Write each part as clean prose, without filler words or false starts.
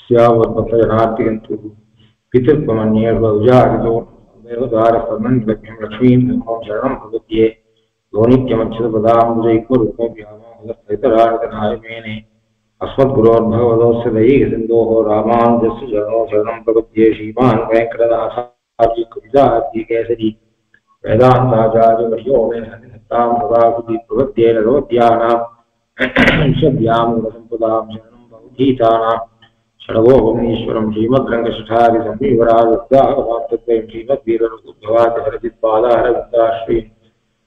स्यावत्पत्रजनार्तिगन्तु पितृत्वमन्येर्वजारितो देवद्वारस्तमन् लक्ष्मीं लक्ष्मीं धर्मं शरणं प्रपद्ये गौनित्यमच्युतपदाम्बुजैकोरुपव्यामोहदस्तैतराणतनायमेने अस्मद्गुरोर्भगवतोऽस्य दैहिकसिन्धोः रामानुजस्य चरणौ शरणं प्रपद्ये श्रीमान् वेङ्कटनाथार्य कवितार्किकेसरी वेदान्ताचार्यवर्यो मे सन्निधत्तां सदा हृदि प्रपद्ये नरोद्यानां विशद्यामूलसम्पदां शरणं भवतीतानां षडगोपमीश्वरं श्रीमद्रङ्गशठादिसंविवराजोद्गाहवान्तद्वयं श्रीमद्वीररुद्रवादिहरचित्पादारविन्दाश्रीं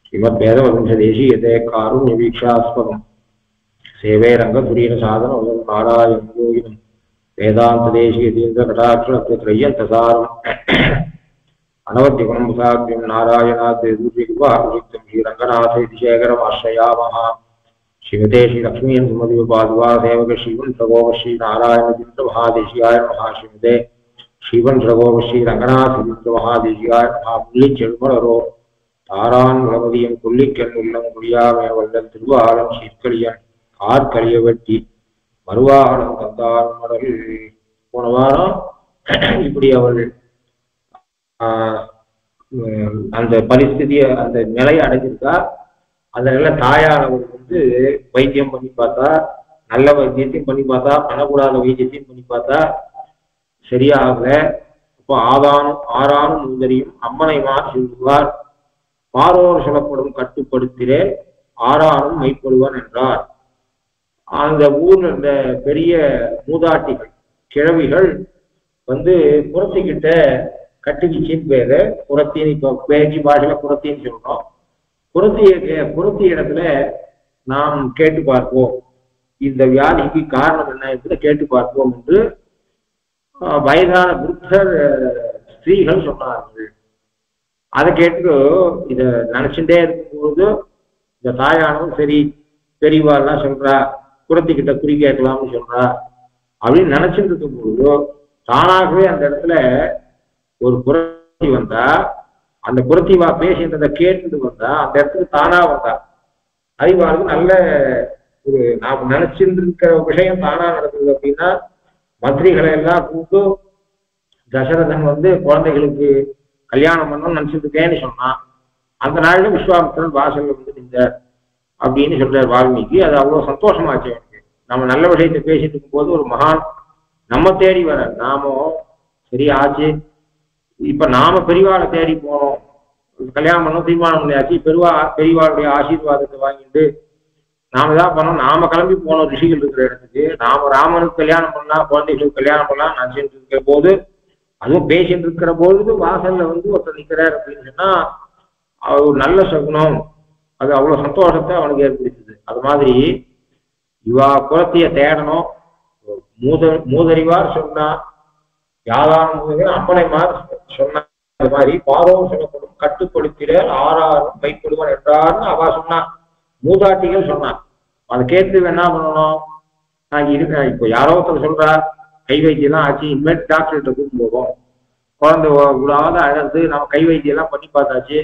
श्रीमद्वेदवंशदेशीयते कारुण्यवीक्षास्पदं सेवे रङ्गधुरीनसाधनं नारायणं योगिनं वेदान्तदेशीयतीन्द्रकटाक्षरत्रय्यन्तसारम् अनवद्यगुणमुसाग्र्यं नारायणाद्वैतूर्यकृपाभिषिक्तं श्रीरङ्गनाथेति शेखरमाश्रयामः श्रीमते श्रीलक्ष्मी सुमतिपादुवा सेवक श्रीवन प्रगोप श्री नारायण तीर्थ महादेशियाय नमः श्रीमते श्रीवन प्रगोप श्री रंगनाथ तीर्थ महादेशियाय नमः मुल्लिचेल्मरो तारान भगवதியம் கொல்லிக்கண் உள்ளம் குடியாமே வல்லல் திருவாளம் சீர்கழியன் கார்கழியவட்டி மறுவாகனம் தந்தார் மடல். போன வாரம் இப்படி அவள் அந்த பரிஸ்திதியை அந்த நிலையை அடைஞ்சிருக்கா. அதனால தாயானவருக்கு வைத்தியம் பண்ணி பார்த்தா, நல்ல வைத்தியத்தையும் பண்ணி பார்த்தா, பண்ணக்கூடாத வைத்தியத்தையும் பண்ணி பார்த்தா சரியாகல. இப்போ ஆறானும் முதலியும் அம்மனை சொல்லுவார், மாறோர் சொல்லப்படும் கட்டுப்படுத்திலே ஆறானும் மைப்படுவான் என்றார். அந்த ஊர்ல இருந்த பெரிய மூதாட்டிகள் கிழவிகள் புறத்திக்கிட்ட கட்டுவிச்சின்னு பேரு. புறத்தின்னு இப்போ பேச்சு பாஷையில புறத்தின்னு சொல்றோம். புறத்திய இடத்துல நாம் கேட்டு பார்ப்போம், இந்த வியாதிக்கு காரணம் என்ன என்பதை கேட்டு பார்ப்போம் என்று வயதான புத்தர் ஸ்திரீகள் சொன்னார்கள். அதை கேட்டு இதை நினைச்சுட்டே இருக்கும்போது இந்த தாயானவும் சரி பெரியவாள்லாம் சொல்றா, புறத்திக்கிட்ட குறி கேட்கலாம்னு சொல்றா அப்படின்னு நினைச்சிட்டு இருக்கும்போது தானாகவே அந்த இடத்துல ஒரு புறத்தி வந்தா. அந்த புறத்திவா பேசின்றதை கேட்டுட்டு வந்தா அந்த இடத்துக்கு தானா வந்தா. அறிவாளுக்கு நல்ல ஒரு நாம் நினைச்சிட்டு இருக்கிற விஷயம் தானா நடக்குது அப்படின்னா மந்திரிகளை எல்லாம் கூப்பிட்டு தசரதன் குழந்தைகளுக்கு கல்யாணம் பண்ணணும்னு நினைச்சிட்டு இருக்கேன்னு சொன்னான். அந்த நாள்ல விஸ்வாமித்திரன் வாசல்ல நின்றார் அப்படின்னு சொல்றார் வால்மீகி. அது அவ்வளவு சந்தோஷமாச்சு அவனுக்கு. நம்ம நல்ல விஷயத்தை பேசிட்டு இருக்கும் போது ஒரு மகான் நம்ம தேடி வர, நாமும் சரி ஆச்சு, இப்ப நாம பெரியவாளை தேடி போனோம், கல்யாணம் பண்ணோம், தீர்மானம் பண்ணியாச்சு, பெரியவாளுடைய ஆசீர்வாதத்தை வாங்கிட்டு நாம தான் பண்ணோம், நாம கிளம்பி போனோம் ரிஷிகள் இருக்கிற இடத்துக்கு. நாம ராமனுக்கு கல்யாணம் பண்ணா, குழந்தைகளுக்கு கல்யாணம் பண்ணலாம் நினைச்சிட்டு இருக்கிற போது, அதுவும் பேசிட்டு இருக்கிற பொழுது வாசல்ல ஒருத்தர் நிற்கிறார் அப்படின்னு சொன்னா அது ஒரு நல்ல சகுனம். அது அவ்வளவு சந்தோஷத்தை அவனுக்கு ஏற்படுத்துது. அது மாதிரி இவா குலத்தைய தேடணும். மூதறிவார் சொன்னா, யாதான அம்மனைமார் சொன்ன மாதிரி பாரோம் சொல்லப்படும் கட்டுப்படுத்திட ஆறாரும் மைப்படுவான் என்றார்னு அவ சொன்னா. மூதாட்டிகள் சொன்னான். அதை கேட்டு என்ன பண்ணணும், நான் இருக்கேன். இப்போ யாரோ ஒருத்தர் சொல்றா கை வைத்தியம் தான் ஆச்சு, இனிமேல் டாக்டர்கிட்ட கூட்டு போவோம், குழந்தை விடாத அழகு, நம்ம கை வைத்தியம் எல்லாம் பண்ணி பார்த்தாச்சு.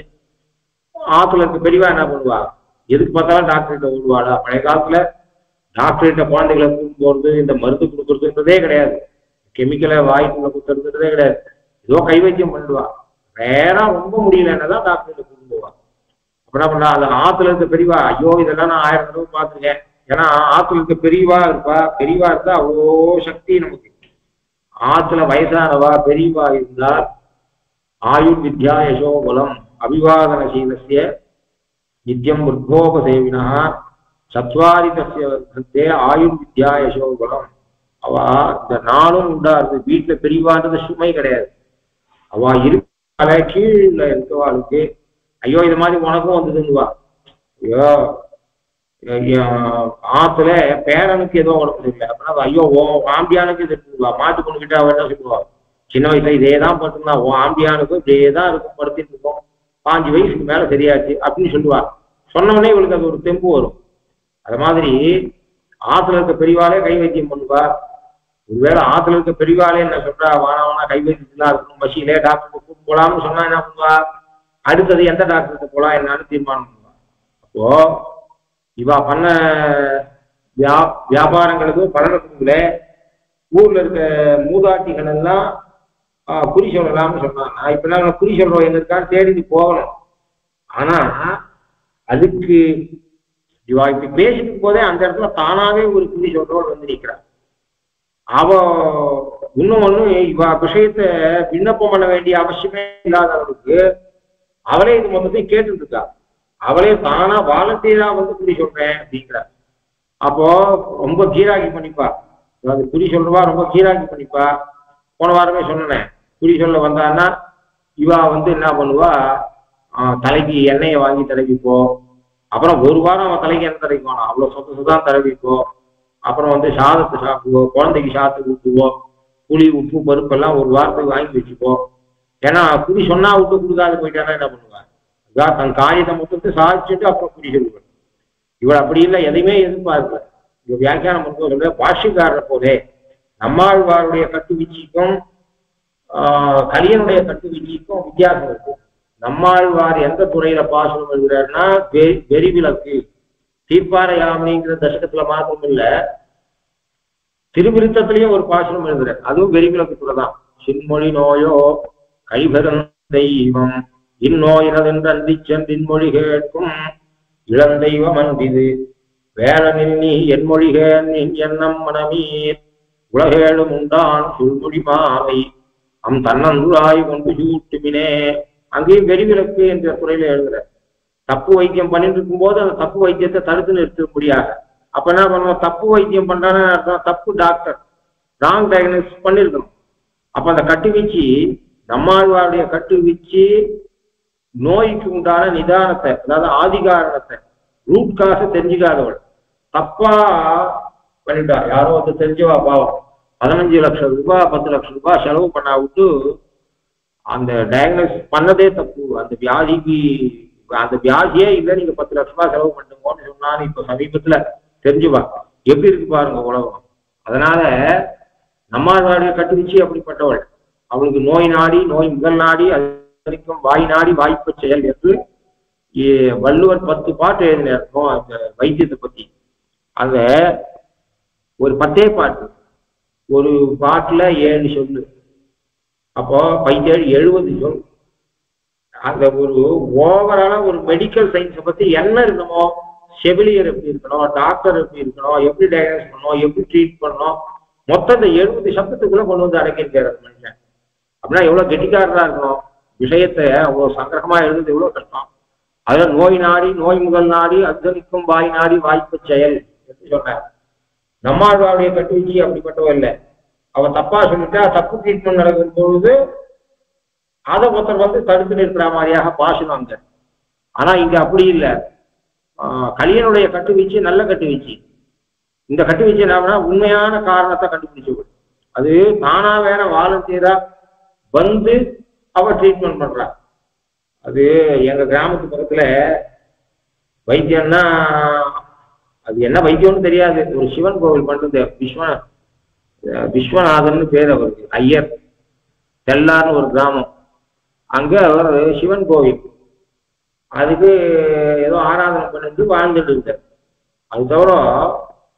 ஆத்துல இருக்க பெரியவா என்ன பண்ணுவா, எதுக்கு பார்த்தாலும் டாக்டர்கிட்ட ஓடுவாடா. பழைய காலத்துல டாக்டர்கிட்ட குழந்தைகளை கூட்டு போறது, இந்த மருந்து கொடுக்கறதுன்றதே கிடையாது, கெமிக்கலை வாய்க்குள்ள கொடுக்கறதுன்றதே கிடையாது. ஏதோ கை வைத்தியம் பண்ணிடுவா. வேற ரொம்ப முடியலன்னதான் டாக்டர்கிட்ட கூட்டு போவா. அப்படின்னா பண்ணா அது ஆத்துல இருக்க பெரியவா, ஐயோ இதெல்லாம் நான் 1000 தடவை பார்த்துருக்கேன். ஏன்னா ஆத்துல இருக்க பெரியவா இருப்பா. பெரியவா இருந்தா அவ்வளோ சக்தி நமக்கு. ஆத்துல வயசானவா பெரியவா இருந்தா ஆயுர் வித்யா யசோபலம் அபிவாதனசீலசிய நித்தியம் விருத்தோபசேவினா சத்வாரி தஸ்ய ஆயுர் வித்யா யசோபலம். அவ இந்த நாளும் உண்டாருது. வீட்டுல பெரியவான்றது சுமை கிடையாது. அவ இருக்கால கீழ இருக்கவாளுக்கு ஐயோ இது மாதிரி உனக்கும் வந்ததுன்னுவா. ஐயோ ஆத்துல பேரனுக்கு ஏதோ உடம்பு இல்லை அப்படின்னா ஐயோ ஓ ஆம்பியானுக்கு இது இருக்குவா. மாட்டு பொண்ணுகிட்ட அவ என்ன சொல்லுவா, சின்ன வயசுல இதே தான் படுத்துனா ஓ ஆம்பியானுக்கும் இதே தான் இருக்கும், படுத்திட்டு இருக்கோம், 5 வயசுக்கு மேல சரியாச்சு அப்படின்னு சொல்லுவா. சொன்னவொடனே இவளுக்கு அது ஒரு தெம்பு வரும். அது மாதிரி ஆத்துல இருக்க பெரியவாளே கை வைத்தியம் பண்ணுவா. ஒருவேளை ஆத்துல இருக்க பெரியவாளே என்ன சொல்றா, வானா கை வைத்தியத்துலாம் இருக்கணும், மசியிலே டாக்டர் கூப்பிட்டு போலாம்னு சொன்னா என்ன பண்ணுவா, அடுத்தது எந்த டாக்டருக்கு போலாம் என்னன்னு தீர்மானம் பண்ணுவா. அப்போ இவா பண்ண வியாபாரங்களுக்கு பலனத்துல ஊர்ல இருக்க மூதாட்டிகள் எல்லாம் குறி சொல்லலாம்னு சொன்னாங்க. இப்ப நாங்க குறி சொல்றோம் எங்க இருக்கான்னு தேடி போகணும். ஆனா அதுக்கு இவா இப்படி பேசிட்டு போதே அந்த இடத்துல தானாவே ஒரு குறி சொல்றவள் வந்து நிற்கிறான். அவ இன்னும் ஒண்ணு இவ விஷயத்த விண்ணப்பம் பண்ண வேண்டிய அவசியமே இல்லாதவளுக்கு அவளே இது மொத்தத்தையும் கேட்டுட்டு இருக்கா. அவளே தானா வாலண்டியரா வந்து குறி சொல்றேன் அப்படிங்கிறார். அப்போ ரொம்ப கீராக்கி பண்ணிப்பா. அதாவது குறி சொல்றவா ரொம்ப கீராக்கி பண்ணிப்பா. போன வாரமே சொன்னேன், குறி சொல்ல வந்தான்னா இவா வந்து என்ன பண்ணுவா, தலைக்கு எண்ணெயை வாங்கி தடவிப்போ. அப்புறம் ஒரு வாரம் அவன் தலைக்கு எண்ணெய் தடவிக்குவானா, அவ்வளவு சொத்து சுதான் தடவிப்போ. அப்புறம் வந்து சாதத்தை சாப்பிடுவோம், குழந்தைக்கு சாதத்துக்கு ஊற்றுவோம், புளி உப்பு பருப்பு எல்லாம் ஒரு வாரத்துக்கு வாங்கி வச்சுப்போம். ஏன்னா குறி சொன்னா விட்டு கொடுக்காது போயிட்டானா என்ன பண்ணுவான், அதான் தன் காரியத்தை மொத்தத்தை சாதிச்சுட்டு அப்புறம் குறி சொல்லுவாள். இவள் அப்படி இல்லை, எதையுமே எதிர்பார்க்கல. இவ வியாக்கியானம் பண்ணுவோம் சொல்ற பாஷிக்காரரை போலே நம்மாழ்வாருடைய கட்டுவீச்சிக்கும் கலியனுடைய கட்டுவீச்சிக்கும் வித்தியாசம் இருக்கு. நம்மாழ்வார் எந்த துறையில பாசனம் எழுதுறாருன்னா வெறிவிலக்கு தீர்ப்பாரையாமணிங்கிற தசகத்துல மாத்திரம் இல்ல, திருவிருத்தத்திலேயே ஒரு பாசனம் எழுதுறாரு, அதுவும் வெறிவிலக்கு துறைதான். சின்மொழி நோயோ கைபெரும் தெய்வம் இந்நோயினதென்று அந்தி சென்றின்மொழி கேட்கும் இளந்தெய்வம் அன்பிது வேளனில் நீ என்மொழிகேன் எண்ணம் மனமீர் உலகேழும் உண்டான் சொல்மொழி மாலை அம் தன்னந்துராய் கொண்டு சூட்டுமினே. அங்கேயும் வெறிவிலக்கு என்ற துறையில எழுதுற. தப்பு வைத்தியம் பண்ணிட்டு இருக்கும் போது அந்த தப்பு வைத்தியத்தை தடுத்து நிறுத்த முடியாது. அப்ப என்ன பண்ணுவோம், தப்பு வைத்தியம் பண்றான்னு அர்த்தம், தப்பு டாக்டர் ராங் டயக்னோசிஸ் பண்ணிருக்கணும். அப்ப அந்த கட்டுவீச்சு நம்மாழ்வாருடைய கட்டுவீச்சு நோய்க்கு உண்டான நிதானத்தை, அதாவது ஆதிகாரணத்தை ரூட் காச தெரிஞ்சுக்காதவள் தப்பா பண்ணிட்டா. யாரோ வந்து தெரிஞ்சவா பாவம் 15 லட்சம் ரூபாய் 10 லட்சம் ரூபாய் செலவு பண்ணா விட்டு அந்த டயக்னோசிஸ் பண்ணதே தப்பு. அந்த வியாதிக்கு அந்த வியாதியே இல்லை, நீங்க 10 லட்சம் ரூபாய் செலவு பண்ணுங்கன்னு சொன்னான்னு இப்ப சமீபத்துல தெரிஞ்சுவா. எப்படி இருக்கு பாருங்க உலகம். அதனால நம்மாழ்வாருடைய கட்டுவீச்சு அப்படிப்பட்டவள். அவளுக்கு நோய் நாடி நோய் முதல் நாடி அதிகம் வாய் நாடி வாய்ப்பு செயல் என்று வள்ளுவர் 10 பாட்டு எழுதினோம் அந்த வைத்தியத்தை பத்தி. அந்த ஒரு 10 பாட்டு, ஒரு பாட்டுல 7 சொல்லு, அப்போ 17 70 சொல். அந்த ஒரு ஓவராலா ஒரு மெடிக்கல் சயின்ஸை பத்தி என்ன இருக்கணுமோ, செவிலியர் எப்படி இருக்கணும், டாக்டர் எப்படி இருக்கணும், எப்படி டயக்னோஸ் பண்ணணும், எப்படி ட்ரீட் பண்ணணும், மொத்தம் இந்த 70 சப்தத்துக்குள்ள கொண்டு வந்து அடங்கியிருக்காரு மனுஷன். அப்படின்னா எவ்வளவு கெட்டிக்காரரா இருக்கணும். விஷயத்தை அவ்வளவு சங்கிரகமா எழுதுறது எவ்வளவு கஷ்டம். அதுல நோய் நாடி நோய் முதல் நாடி அத்தனிக்கும் வாய் நாடி வாய்ப்பு செயல் என்று சொன்னார். நம்மாழ்வாருடைய கட்டுவீச்சு அப்படிப்பட்டவ இல்லை. அவன் தப்பா சொல்லிட்டா தப்பு ட்ரீட்மெண்ட் நடக்கும் பொழுது அதை ஒருத்தர் வந்து தடுத்து நிற்கிற மாதிரியாக பாசனம். ஆனா இங்க அப்படி இல்லை. கலியனுடைய கட்டுவீச்சு நல்ல கட்டுவீச்சு. இந்த கட்டுவீச்சு என்ன உண்மையான காரணத்தை கண்டுபிடிச்சு, அது தானா வேற வாலண்டியரா வந்து அவ ட்ரீட்மெண்ட் பண்றா. அது எங்க கிராமத்து பக்கத்துல வைத்தியம்னா அது என்ன வைத்தியம்னு தெரியாது. ஒரு சிவன் கோவில் பண்றது, விஸ்வநாதன் பேர் அவருக்கு. ஐயர் தெல்லார்னு ஒரு கிராமம். அங்க ஒரு சிவன் கோவில், அதுக்கு ஏதோ ஆராதனை பண்ணிட்டு வாழ்ந்துட்டு இருக்கார். அது தவிர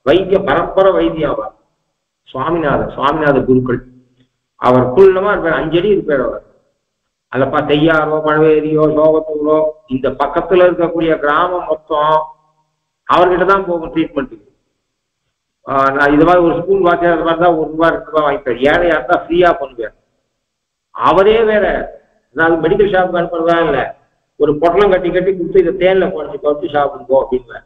வைத்திய பரம்பரை வைத்தியம் அவர் சுவாமிநாத குருக்கள். அவர் குள்ளமா இருப்பார், 5 அடி இருப்பார் அவர். அல்லப்பா தெய்யாரோ பழவேரியோ சோகத்தூரோ இந்த பக்கத்துல இருக்கக்கூடிய கிராமம் மொத்தம் அவர்கிட்ட தான் போகும் ட்ரீட்மெண்ட்டுக்கு. நான் இது மாதிரி ஒரு ஸ்கூல் வாத்தியார் மாதிரி தான் 1 ரூபா 2 ரூபா வாங்கிப்பார். ஏழையா இருந்தா ஃப்ரீயா பண்ணுவார். அவரே வேற, அதாவது மெடிக்கல் ஷாப்புக்கு அனுப்புறதா இல்லை, ஒரு பொட்டலம் கட்டி கொடுத்து இதை தேன்ல குறைச்சி சாப்பிடுங்கோ அப்படின்னு.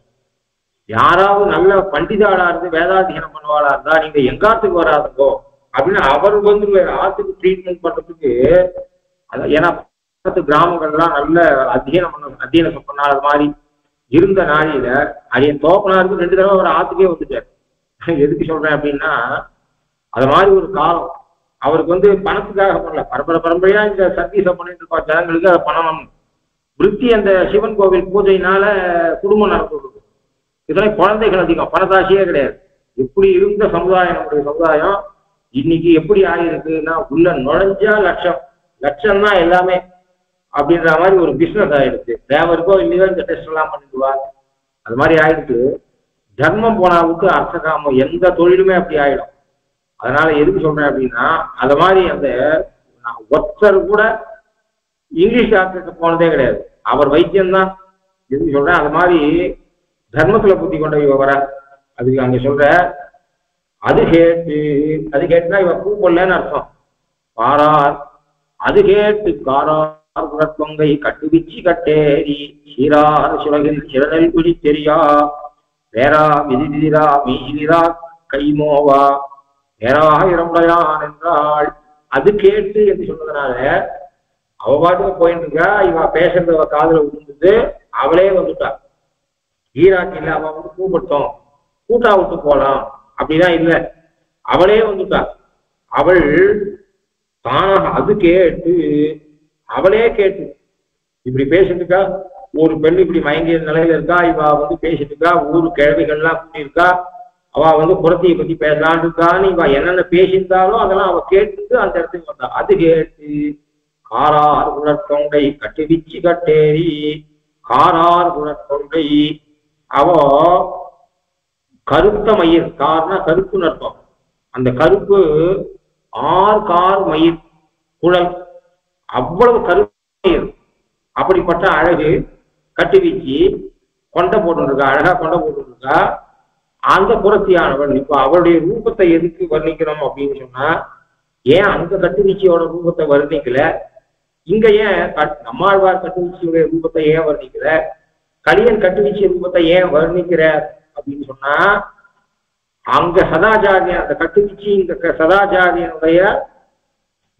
யாராவது நல்ல பண்டிதாளா இருந்து வேதாத்தியனம் பண்ணுவாளா இருந்தா நீங்க எங்காத்துக்கு வராதுங்கோ அப்படின்னு அவர் வந்து ஆத்துக்கு ட்ரீட்மெண்ட் பண்றதுக்கு. ஏன்னா பக்கத்து கிராமங்கள்லாம் நல்ல அத்தியனம் பண்ணாத மாதிரி இருந்த நாளில அதைய தோப்பனாருக்கு 2 தடவை அவர் ஆத்துக்கே வந்துட்டார். எதுக்கு சொல்றேன் அப்படின்னா, அது மாதிரி ஒரு காலம். அவருக்கு வந்து பணத்துக்காக பண்ணல, பரம்பரையா இந்த சர்வீஸை பண்ணிட்டு இருப்பா ஜனங்களுக்கு அதை பண்ணணும். விருத்தி அந்த சிவன் கோவில் பூஜையினால குடும்பம் நடந்துள்ளது. இதெல்லாம் குழந்தைகள் அதிகம், பணத்தாசியே கிடையாது. எப்படி இருந்த சமுதாயம் நம்முடைய சமுதாயம் இன்னைக்கு எப்படி ஆகிருக்குன்னா, உள்ள நுழைஞ்சா லட்சம் தான் எல்லாமே அப்படின்ற மாதிரி ஒரு பிசினஸ் ஆயிடுச்சு. தேவருக்கோ இல்லையோ இந்த டெஸ்ட் எல்லாம் பண்ணிடுவா. அது மாதிரி ஆயிடுச்சு. தர்மம் போனாவுக்கு அர்த்தகாமம் எந்த தொழிலுமே அப்படி ஆயிடும். அதனால எதுக்கு சொல்றேன் அப்படின்னா, அது மாதிரி அந்த ஒருத்தர் கூட இங்கிலீஷ் டாக்டர்கிட்ட போனதே கிடையாது. அவர் வைத்தியம்தான். எதுக்கு சொல்றேன், அது மாதிரி தர்மத்துல புத்தி கொண்ட இவ வர. அதுக்கு அங்க சொல்ற அது கேட்டுனா இவ கூப்பல்லன்னு அர்த்தம். பாரார் அது கேட்டு காரார் குலத்தொங்கை கட்டுவிச்சி கட்டேரி சீரார் சுலகில் சிறனல் குடி தெரியா வேறா விதிரா மீதிரா கைமோவா வேறாக இரமுடையான் என்றாள். அது கேட்டு என்று சொன்னதுனால அவ பாட்டுக்கு போயிட்டு இருக்கா. இவ பேசுறத அவ காதுல விழுந்தது. அவளே வந்துட்டா. ஈராக்கு இல்ல, அவ வந்து கூப்பிட்டோம் கூட்டா விட்டு போலாம் அப்படிதான் இல்ல, அவளே வந்துட்டா. அவள் தானாக அது கேட்டு அவளே கேட்டு இப்படி பேசிட்டு இருக்கா. ஒரு பெண் இப்படி மயங்கிய நிலையில இருக்கா. இவ வந்து பேசிட்டு இருக்கா. ஊரு கிழவிகள்லாம் கூட்டி இருக்கா. அவ வந்து புறத்தையை பத்தி பேசலான் இருக்கான்னு இவ என்னென்ன பேசியிருந்தாலும் அதெல்லாம் அவ கேட்டுட்டு அந்த இடத்துக்கு வந்தா. அது கேட்டு காரார் குலத்தொண்டை கட்டுவிச்சு கட்டேரி காரார் குலத்தொண்டை அவ கருத்த மயிர், கார்னா கருப்பு நற்பம். அந்த கருப்பு கார் மயிர் குழல், அவ்வளவு கருப்பு மயிர். அப்படிப்பட்ட அழகு கட்டுவிச்சு கொண்டை போட்டுருக்கா. அழகா கொண்டை போட்டுருக்கா அந்த புரட்சியானவள். இப்ப அவளுடைய ரூபத்தை எதுக்கு வர்ணிக்கிறோம் அப்படின்னு சொன்னா, ஏன் அந்த கட்டுவீச்சியோட ரூபத்தை வர்ணிக்கல, இங்க ஏன் நம்மாழ்வார் கட்டுவீச்சியுடைய ரூபத்தை ஏன் வர்ணிக்கல, கலியன் கட்டுவீச்சி ரூபத்தை ஏன் வர்ணிக்கிற அப்படின்னு சொன்னா, அங்க சதாச்சாரியன் அந்த கட்டுவீச்சி இந்த சதாச்சாரியனுடைய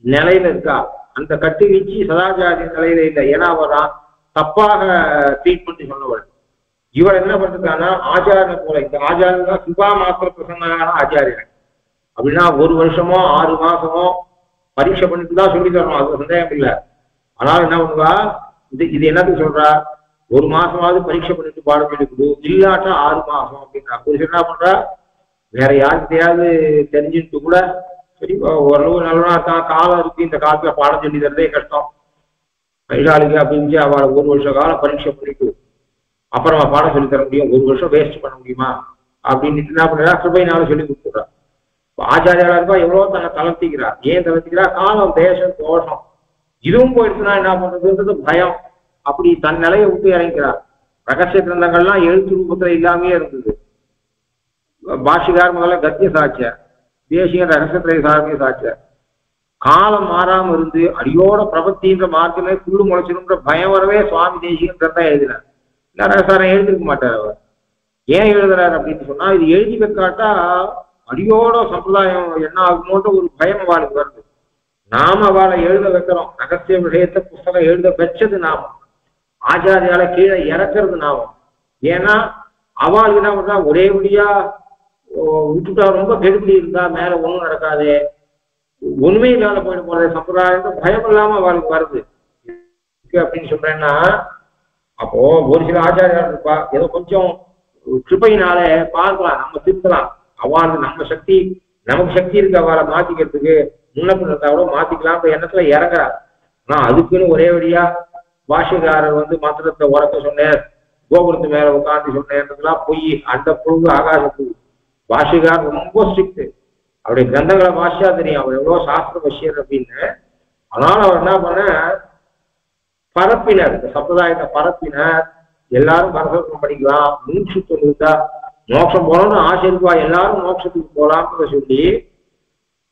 நிலையில இருக்கா. அந்த கட்டுவீச்சி சதாச்சாரிய நிலையில இல்லை. ஏன்னா அவர் தப்பாக ட்ரீட் பண்ணி சொன்னவள். இவள் என்ன பண்ணிருக்கான்னா ஆச்சாரியனை போல, இந்த ஆச்சாரியன் தான் சுபா மாத்திர பிரசன்னான ஆச்சாரியன். அப்படின்னா 1 வருஷமோ 6 மாசமோ பரீட்சை பண்ணிட்டு தான் சொல்லி தரணும், அது சந்தேகம் இல்லை. ஆனால் என்ன பண்ணுவா, இது என்னத்துக்கு சொல்றா, 1 மாசமாவது பரீட்சை பண்ணிட்டு பாடம் சொல்லி கொடு, இல்லாட்டா 6 மாசம் அப்படின்னா. ஒரு என்ன பண்றா, வேற யாருக்கிட்டையாவது தெரிஞ்சுட்டு கூட சரி ஓரளவு நல்லா காலம் இருக்கு, இந்த காலத்துல பாடம் சொல்லி தரதே கஷ்டம் கைகாலுக்கு அப்படின்னு அவளை 1 வருஷ காலம் பரீட்சை பண்ணிட்டு அப்புறமா பாடம் சொல்லி தர முடியும், 1 வருஷம் வேஸ்ட் பண்ண முடியுமா அப்படின்னு என்ன பண்றா, கிருபையினால சொல்லி கொடுத்துடுறா. ஆச்சாரியாளா இருக்கா எவ்வளவோ தன்னை தளர்த்திக்கிறா. ஏன் தளர்த்திக்கிறா, காலம் தேசம் தோஷம் இதுவும் போயிடுச்சுன்னா என்ன பண்றதுன்றது பயம். அப்படி தன் நிலையை விட்டு இறங்கிறார். ரகசிய கிரந்தங்கள்லாம் எழுத்து ரூபத்துல இல்லாமே இருந்தது. பாஷிகார் முதல்ல கத்திய சாட்சியார், தேசிய ரகசியத்திரை சார்பிய சாட்சியார். காலம் மாறாம இருந்து அடியோட பிரபத்தின்ற மார்க்கமே புல்லு முளைச்சிருன்ற பயம் வரவே சுவாமி தேசியம் கிரந்தம் எழுதினார். இல்ல ரகசாரம் எழுதிருக்க மாட்டார் அவர். ஏன் எழுதுறாரு அப்படின்னு சொன்னா, இது எழுதி வைக்காட்டா அடியோட சம்பிரதாயம் என்ன ஆகுமோன்ற ஒரு பயம் அவளுக்கு வருது. நாம அவளை எழுத வைக்கிறோம். ரகசிய விஷயத்தை புஸ்தகம் எழுத வச்சது நாம, ஆச்சாரியால கீழே இறக்குறது நாம. ஏன்னா அவளுக்கு என்ன பண்றா, ஒரே வழியா விட்டுட்டா ரொம்ப கெடுபடி இருந்தா மேல ஒண்ணும் நடக்காது, ஒண்ணுமே இல்லாத போயிட்டு போறது சம்பிரதாயம் பயம் இல்லாம அவளுக்கு வருது அப்படின்னு சொல்றேன்னா. அப்போ ஒரு சில ஆச்சாரியால் இருப்பா, ஏதோ கொஞ்சம் கிருபையினால பார்க்கலாம், நம்ம திருத்தலாம். அவளுக்கு நமக்கு சக்தி இருக்கு அவளை மாத்திக்கிறதுக்கு, முன்னப்பின் இருந்தாவோட மாத்திக்கலாம்ன்ற எண்ணத்துல இறங்குறா. ஆனா அதுக்குன்னு ஒரே வழியா பாஷைக்காரர் வந்து மந்திரத்தை உறக்க சொன்னேன், கோபுரத்து மேல உட்காந்து சொன்னேன்றதுலாம் பொய், அந்த பொழுது ஆகாசத்து. பாஷைக்காரர் ரொம்ப ஸ்ட்ரிக்ட், அவருடைய கிரந்தங்களை பாஷா தெரியும், அவர் எவ்வளவு சாஸ்திர வசியர் அப்படின்னு. அதனால அவர் என்ன பண்ண, பரப்பினர், இந்த சம்பிரதாயத்தை பரப்பினர். எல்லாரும் பரசம் படிக்கலாம், மூச்சுத்தம் இருந்தா மோட்சம் போகணும்னு ஆசை இருக்குவா, எல்லாரும் மோட்சத்துக்கு போகலாம்னு சொல்லி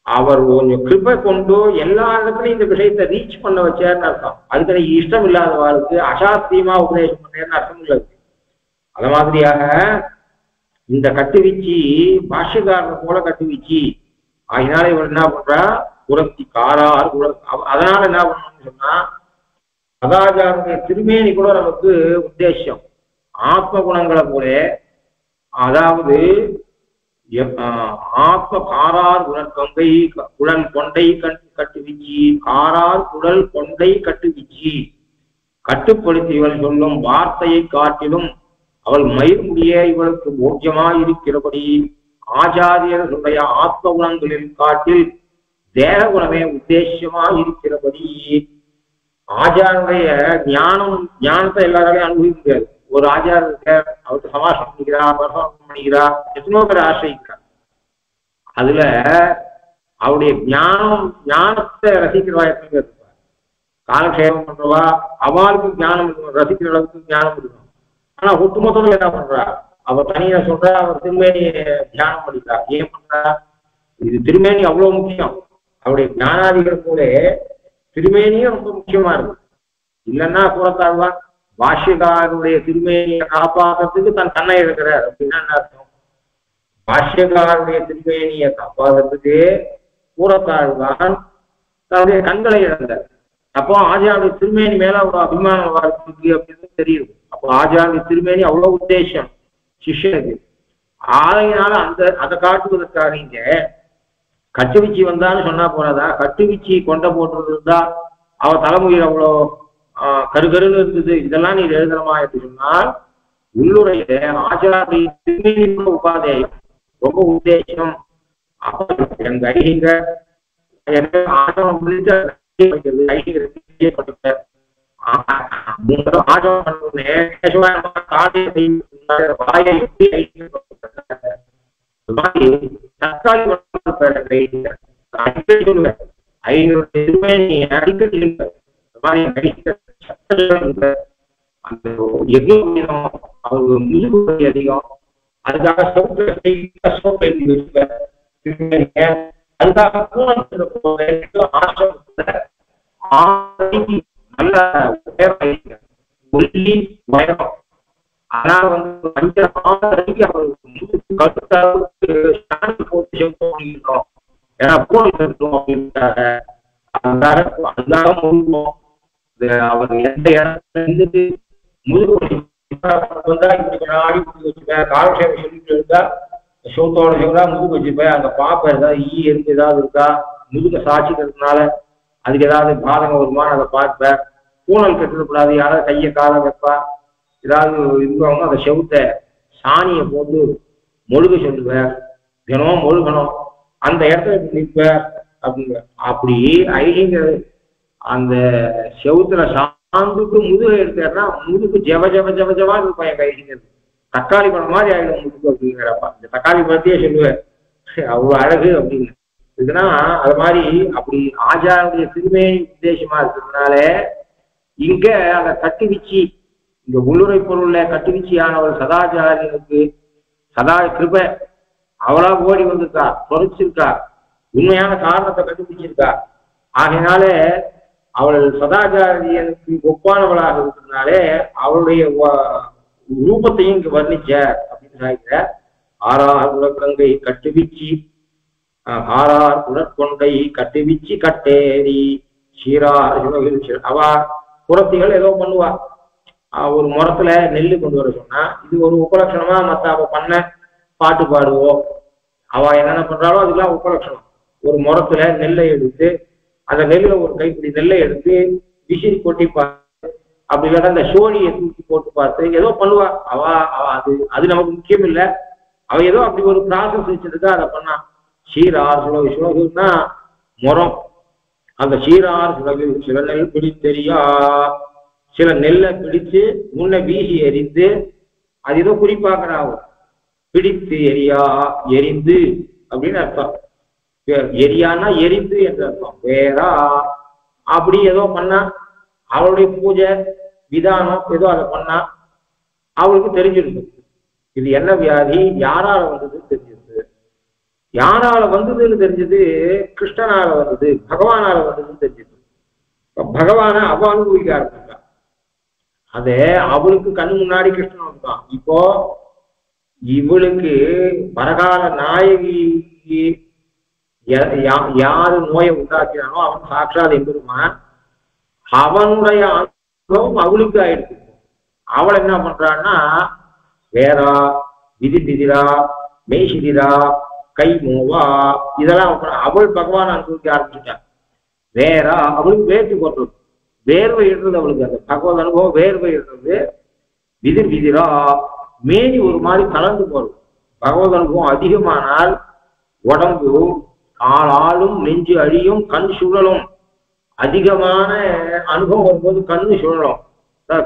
அவர் கொஞ்சம் கிருபை கொண்டு எல்லா இடத்துலையும் இந்த விஷயத்தை ரீச் பண்ண வச்சாருன்னு அர்த்தம். அதுக்கு இஷ்டம் இல்லாதவாளுக்கு அசாஸ்தியமா உபதேசம் பண்ணேன்னு அர்த்தம் இல்லை. அது மாதிரியாக இந்த கட்டுவீச்சி பாஷ்யக்காரனை போல கட்டுவீச்சி. அதனால இவர் என்ன பண்றா, புரட்சி காரார் அதனால என்ன பண்ணணும்னு சொன்னா, சதாச்சாரனுடைய திருமேனி கூட நமக்கு உத்தேசம். ஆத்ம குணங்களை போல, அதாவது ஆத்ம காரார் குழல் கொண்டை கட்டுவிச்சி, காரார் குழல் கொண்டை கட்டுவிச்சி, கட்டுப்படுத்தி இவள் சொல்லும் வார்த்தையை காட்டிலும் அவள் மயிர் முடிய இவளுக்கு போக்கியமாய் இருக்கிறபடி ஆச்சாரியர்களுடைய ஆத்ம குணங்களில் காட்டில் தேக குணமே உத்தேசமாய் இருக்கிறபடி. ஆச்சாரனுடைய ஞானத்தை எல்லாராலையும் அனுபவிக்க முடியாது. ஒரு ஆச்சாரத்தை அவருக்கு சமாசம் பண்ணிக்கிறா, பிரசவம் பண்ணிக்கிறா, எத்தனோ பேர் ஆசிரியிக்கிறார். அதுல அவருடைய ஞானத்தை ரசிக்கிறவா எப்படி இருப்பா, காலக்ஷேபம் பண்றவா அவளுக்கு ஞானம் இருக்கணும், ரசிக்கிற அளவுக்கு ஞானம் இருக்கணும். ஆனா ஒட்டுமொத்தத்துல என்ன பண்றா, அவர் தனியா சொல்றா, அவர் திருமேனி தியானம் பண்ணிக்கிறா. ஏன் பண்றா, இது திருமேனி அவ்வளவு முக்கியம். அவருடைய ஞானாதிகள் கூட திருமேனியும் ரொம்ப முக்கியமா இருக்கு. இல்லைன்னா கூறத்தாழ்வா பாஷ்யக்காரருடைய திருமேனியை காப்பாற்றுறதுக்கு தன்னை இருக்கிறார் அப்படின்னா என்ன அர்த்தம்? பாஷ்யக்காரருடைய திருமேனியை காப்பாற்றுறதுக்கு கூறத்தாழ்வான் தன்னுடைய கண்களை இழந்தார். அப்போ ஆச்சாரிய திருமேனி மேல அவ்வளவு அபிமானம் இருக்கு அப்படின்னு தெரியுது. அப்போ ஆச்சாரிய திருமேனி அவ்வளவு உத்தேசம் சிஷ்யனுக்கு. ஆகையினால அதை காட்டுவதற்காக இங்க கட்டுவீச்சி வந்தான்னு சொன்னா போறாதா? கட்டுவீச்சி கொண்ட போட்டு இருந்தா அவ தலைமுறையில் அவ்வளோ கருகருன்னு இருந்தது, இதெல்லாம் நீர் எழுதணுமா என்று சொன்னால் உள்ளுரையில ஆச்சாரிய திருமேனி உபாதேயம் ரொம்ப உத்தேசம். எங்க ஐங்க ஆசிரமம் அதிகம். அதுக்காக நல்ல அதனால அவர் எந்த இடத்துல இருந்துட்டு முதுகு காலக்ஷேபம் சொல்லிட்டு இருந்தா சோத்தோட சொல்றா முதுகு வச்சுப்பேன். அங்க பாப்ப ஏதாவது எறும்பு ஏதாவது இருக்கா, முதுக சாட்சிக்கிறதுனால அதுக்கு ஏதாவது பாதகம் வருமானு அதை பார்ப்பேன். பூனல் கட்டுக்கூடாது, யாராவது கையை கால வைப்பா, ஏதாவது இருக்கவங்க அந்த செவுத்த சாணியை போட்டு மொழுக சொல்லுவேன். தினமும் மொழுகணும், அந்த இடத்துல நிற்பேன் அப்படிங்க. அப்படி ஐடிங்க அந்த செவுத்துல சாந்துக்கு முதுகை எடுத்தா முதுகு ஜவ ஜவ ஜவ ஜவா இருப்பேன். என் கைடிங்கிறது தக்காளி பழம் மாதிரி ஆயிடும் முதுகு அப்படிங்கிறப்பா. இந்த தக்காளி பழத்தையே சொல்லுவேன், அவ்வளவு அழகு அப்படின்னு. இதுனா அது மாதிரி அப்படி ஆச்சாரிய திருமேனி உத்தேசமா இருக்கிறதுனால இங்க அந்த கட்டுவீச்சி, இங்க உள்ளுரை பொருள்ல கட்டுவீச்சியானவள் சதாச்சாரியனுக்கு சதா கிருபை அவளா ஓடி வந்திருக்கா, தொலைச்சிருக்கா, உண்மையான காரணத்தை கண்டுபிடிச்சிருக்கா. ஆகையினால அவள் சதாச்சாரியனுக்கு ஒப்பானவளாக இருக்கிறதுனாலே அவளுடைய ரூபத்தையும் இங்க வர்ணிச்ச அப்படின்னு சொல்லிக்கிற. ஆறார் உலகங்கை கட்டுவீச்சி, ஆறார் உடற்கொண்டை கட்டுவீச்சி கட்டேரி சீரார் அவ புறத்திகள் ஏதோ பண்ணுவா. ஒரு முறத்துல நெல்லு கொண்டு வர சொன்னா இது ஒரு உபலட்சணமா மத்த அவ பண்ண பாட்டு பாடுவோம். அவ என்னென்ன பண்றாளோ அதுக்கெல்லாம் உபலட்சணம். ஒரு முறத்துல நெல்லை எடுத்து அந்த நெல்லுல ஒரு கைப்பிடி நெல்லை எடுத்து விசிறி கொட்டி பார்த்து, அப்படி இல்லாத அந்த சோழியை தூக்கி போட்டு பார்த்து ஏதோ பண்ணுவா. அவ அது நமக்கு முக்கியம் இல்லை. அவ ஏதோ அப்படி ஒரு ப்ராசஸ் வச்சிருக்கா, அதை பண்ணா. சீரார் சுலகுன்னா முறம். அந்த சீரார் சுலகு சில நெல் பிடித்தெரியா, சில நெல்லை பிடிச்சு முன்ன வீசி எரிந்து, அது ஏதோ குறிப்பாக்குறாங்க. பிடித்து எரியா, எரிந்து அப்படின்னு அர்த்தம். எரியானா எரிந்து என்ற அர்த்தம். வேறா அப்படி ஏதோ பண்ணா, அவளுடைய பூஜை விதானம் ஏதோ அதை பண்ணா அவளுக்கு தெரிஞ்சிருக்கு இது என்ன வியாதி, யாரால வந்ததுன்னு தெரிஞ்சிருக்கு. யாரால வந்ததுன்னு தெரிஞ்சது, கிருஷ்ணனால வந்தது, பகவானால வந்ததுன்னு தெரிஞ்சது. பகவான அவ அனுபவிக்க ஆரம்பிச்சா. அதே அவளுக்கு கண்ணு முன்னாடி கிருஷ்ணன் வந்தான். இப்போ இவளுக்கு வரகால நாயகி யாரு நோயை உண்டாக்கினானோ அவன் சாட்சாத் எம்பெருமான். அவனுடைய அனுபவம் அவளுக்கு ஆயிடுச்சு. அவள் என்ன பண்றான்னா வேறா, விதிதிரா, மெய்சிதிரா, கை மோவா இதெல்லாம் அவள் பகவான் அனுபவிக்க ஆரம்பிச்சுட்டான். வேறா அவளுக்கு வேர்த்து போடுறது, வேர்வை இடுறது அவளுக்கு. அந்த பகவத் அனுபவம் வேர்வை இடுறது. விதிரா மேனி ஒரு மாதிரி கலந்து போறது. பகவத் அனுபவம் அதிகமானால் உடம்பு ஆளும், நெஞ்சு அழியும், கண் சுழலும். அதிகமான அனுபவம் வரும்போது கண்ணு சுழலும்.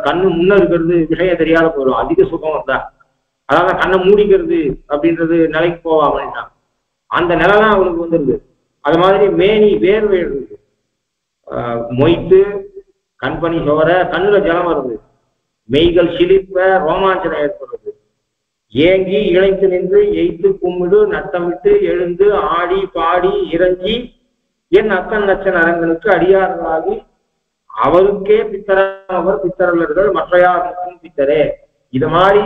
கண்ணு முன்ன இருக்கிறது விஷயம் தெரியாத போயிடும். அதிக சுகம் வந்தா அதாவது கண்ணை மூடிக்கிறது அப்படின்றது நிலைக்கு போவாமட்டான். அந்த நிலைலாம் அவளுக்கு வந்துருது. அது மாதிரி மேனி வேர்வை இருக்கு, மொய்த்து கண்பனி சோர, கண்ணுல ஜலம் வருது, மெய்கள் சிலிர்ப்ப, ரோமாஞ்சனம் ஏற்படுறது, ஏங்கி இழைத்து நின்று எய்த்து கும்பிடு நட்டமிட்டு எழுந்து ஆடி பாடி இறங்கி என் அக்கன் நச்சன் அரங்கனுக்கு அடியார்களாகி அவருக்கே பித்தரவர் பித்தரவர்கள் மற்றையாருக்கும் பித்தரே. இது மாதிரி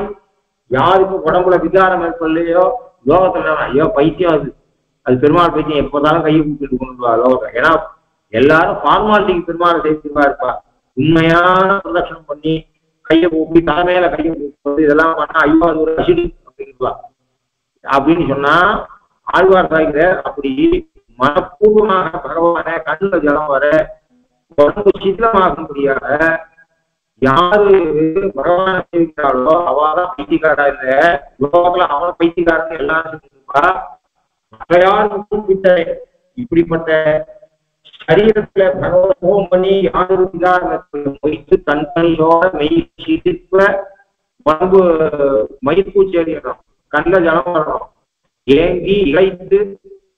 யாருக்கு உடம்புல விகாரம் ஏற்படலையோ லோகத்துல ஐயோ பைத்தியம், அது பெருமாள் பைத்தியம், எப்போதாலும் கையை கூப்பிட்டு கொண்டு வா லோகம். ஏன்னா எல்லாரும் ஃபார்மாலிட்டிக்கு பெருமாளை செய்வா இருப்பா. உண்மையான பிரதட்சணம் பண்ணி கையை கூப்பி தலைமையில கையை கூப்பிடுறது இதெல்லாம் பண்ணா ஐயோ அது ஒரு அசிடி அப்படின்வா. அப்படின்னு சொன்னா ஆழ்வார் சாய்கிற அப்படி மனப்பூர்வமாக பகவான கண்ணுல ஜலம் வர உடம்பு சித்தமாகும்படியாக யாரு பகவான சேவிக்கிறாளோ அவதான் பைத்தியக்காரா இல்ல, லோகத்துல அவன பைத்தியக்காரன்னு எல்லாரும் சொல்லிருப்பா. யாருக்கும் பித்தரை இப்படிப்பட்ட சரீரத்துல பகவத் பண்ணி யாரு வைத்து தன் பணியோட மெய் சிரிப்ப உடம்பு மயிர்பூச்சி அறியணும், கண்ல ஜலம் வரணும், ஏங்கி இழைத்து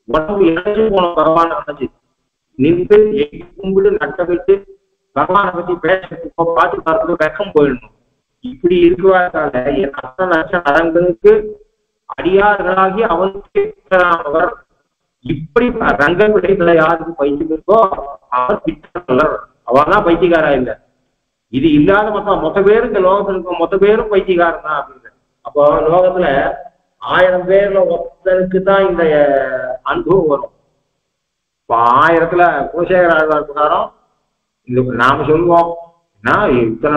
உடம்பு இழைச்சு போன பகவான நினைச்சு நின்று கும்பிடு நட்டவிட்டு பகவானை பத்தி பேச பார்த்து பார்த்து வெக்கம் போயிடணும். இப்படி இருக்குவாக்கால என் அத்தனை லட்சம் அரங்கனுக்கு அடியார்களாகி அவனுக்கு இப்படி ரங்க விடைகளை யாருக்கு பைத்தியம் இருக்கோ அவர் பித்தர், அவதான் பைத்தியக்காரா இல்லை. இது இல்லாத மொத்த பேரும் இந்த லோகத்துல இருக்க மொத்த பேரும் பைத்தியக்காரன் தான் அப்படின்னு. அப்போ லோகத்துல 1000 பேர்ல ஒருத்தனுக்கு தான் இந்த அனுபவம் வரும். இப்போ 1000த்துல குலசேகர ஆழ்வார் பிரகாரம் இந்த நாம சொல்லுவோம் இத்தனை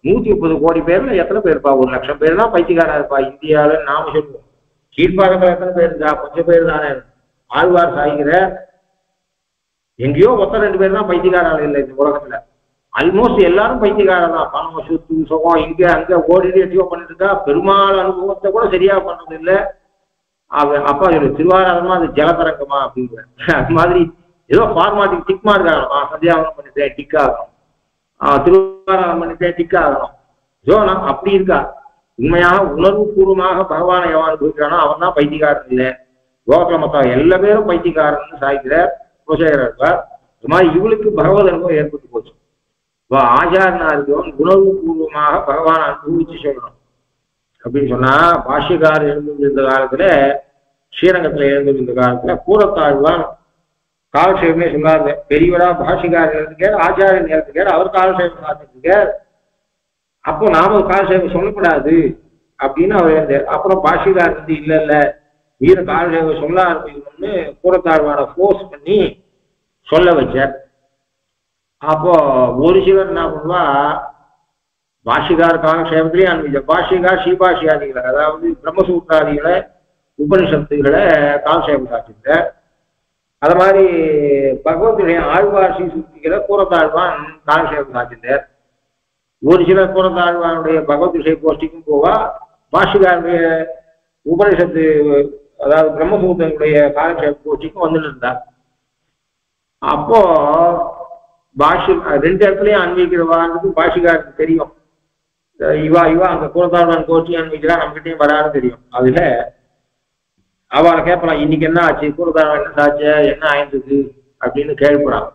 130 கோடி பேர்ல எத்தனை பேருப்பா, 1 லட்சம் பேர் தான் பைத்தியக்காரா இருப்பா இந்தியாவில நாம சொல்லுவோம். கீழ்பாகத்துல எத்தனை பேர் இருக்கா, கொஞ்சம் பேர் தானே. ஆழ்வார் சாய்கிற எங்கேயோ 2 பேர் தான் பைத்தியக்காரால் இல்லை இந்த உலகத்துல. ஆல்மோஸ்ட் எல்லாரும் பைத்தியக்காரர் தான். பணம் சுத்து சுகம் இங்க அங்க ஓடிட்டு எட்டியோ பண்ணிட்டு இருக்கா. பெருமாள் அனுபவத்தை கூட சரியா பண்ணது இல்லை. அப்பா திருவாராதமா அது ஜலதரங்கமா அப்படிங்கிற அது மாதிரி ஏதோ ஃபார்மாட்டிக் டிக் மார்க் ஆகணும். சந்தியாவனம் பண்ணிட்டேன் டிக் ஆகணும், திருவாராதம் பண்ணிட்டேன் டிக் ஆகணும். நான் அப்படி இருக்கா. உண்மையாக உணர்வு பூர்வமாக பகவானை எவன் அனுபவிக்கிறானோ அவன் தான் பைத்தியக்காரன் இல்லை. லோகத்துல மொத்தம் எல்லா பேரும் பைத்தியக்காரன்னு சாய்க்கிற குலசேகரர். இது மாதிரி இவளுக்கு பகவத் அனுபவம் ஏற்பட்டு போச்சு. ஆச்சாரனா இருக்கவன் உணர்வு பூர்வமாக பகவானை அனுபவிச்சு சொல்லணும். அப்படின்னு சொன்னா பாஷ்யக்காரர் எழுந்திருந்த காலத்துல, ஸ்ரீரங்கத்துல எழுந்திருந்த காலத்துல கூறத்தாழ்வான் காலசேவமே சொல்லாரு. பெரியவரா பாஷ்யக்காரர் எழுதுக்கார், ஆச்சாரியன் எழுதுக்கார், அவர் காலசேவம் காத்துருக்கார். அப்போ நாம காலசேவம் சொல்லக்கூடாது அப்படின்னு அவர் எழுந்தார். அப்புறம் பாஷ்யக்காரர் வந்து இல்ல இல்ல வீர காலசேவம் சொல்ல ஆரம்பிக்கணும்னு கூறத்தாழ்வான ஃபோர்ஸ் பண்ணி சொல்ல வச்சார். அப்போ ஒரு சிலர் என்ன பண்ணுவா, பாஷ்யக்கார காலக்ஷேபத்திலேயே அனுப்பிச்ச பாஷ்யக்கார் ஸ்ரீபாஷ்யாதிகளை, அதாவது பிரம்மசூத்திராதிகளை உபனிஷத்துகளை காலக்ஷேபம் காட்சித்த. அது மாதிரி பகவத்துடைய ஆழ்வார் ஸ்ரீ சுத்திகளை கூறத்தாழ்வான் காலக்ஷேபம் காட்சித்தார். ஒரு சிலர் கூறத்தாழ்வானுடைய பகவத் விஷய கோஷ்டிக்கும் போவா, பாஷ்யக்காருடைய உபனிஷத்து அதாவது பிரம்மசூத்திரங்களுடைய காலக்ஷேப கோஷ்டிக்கும் வந்துட்டு இருந்தார். அப்போ பாஷ்யம் 2 இடத்துலயும் அன்வைக்கிறவான்னு பாஷிகாருக்கு தெரியும். இவா அங்க கூறத்தாழ்வான் கோஷ்டி அன்வைக்கிறா, நம்மகிட்டையும் வரான்னு தெரியும். அதுல அவளை கேட்பலாம், இன்னைக்கு என்ன ஆச்சு, கூறத்தாழ்வான் என்ன ஆச்சு, என்ன ஆயிருந்தது அப்படின்னு கேள்விப்படான்.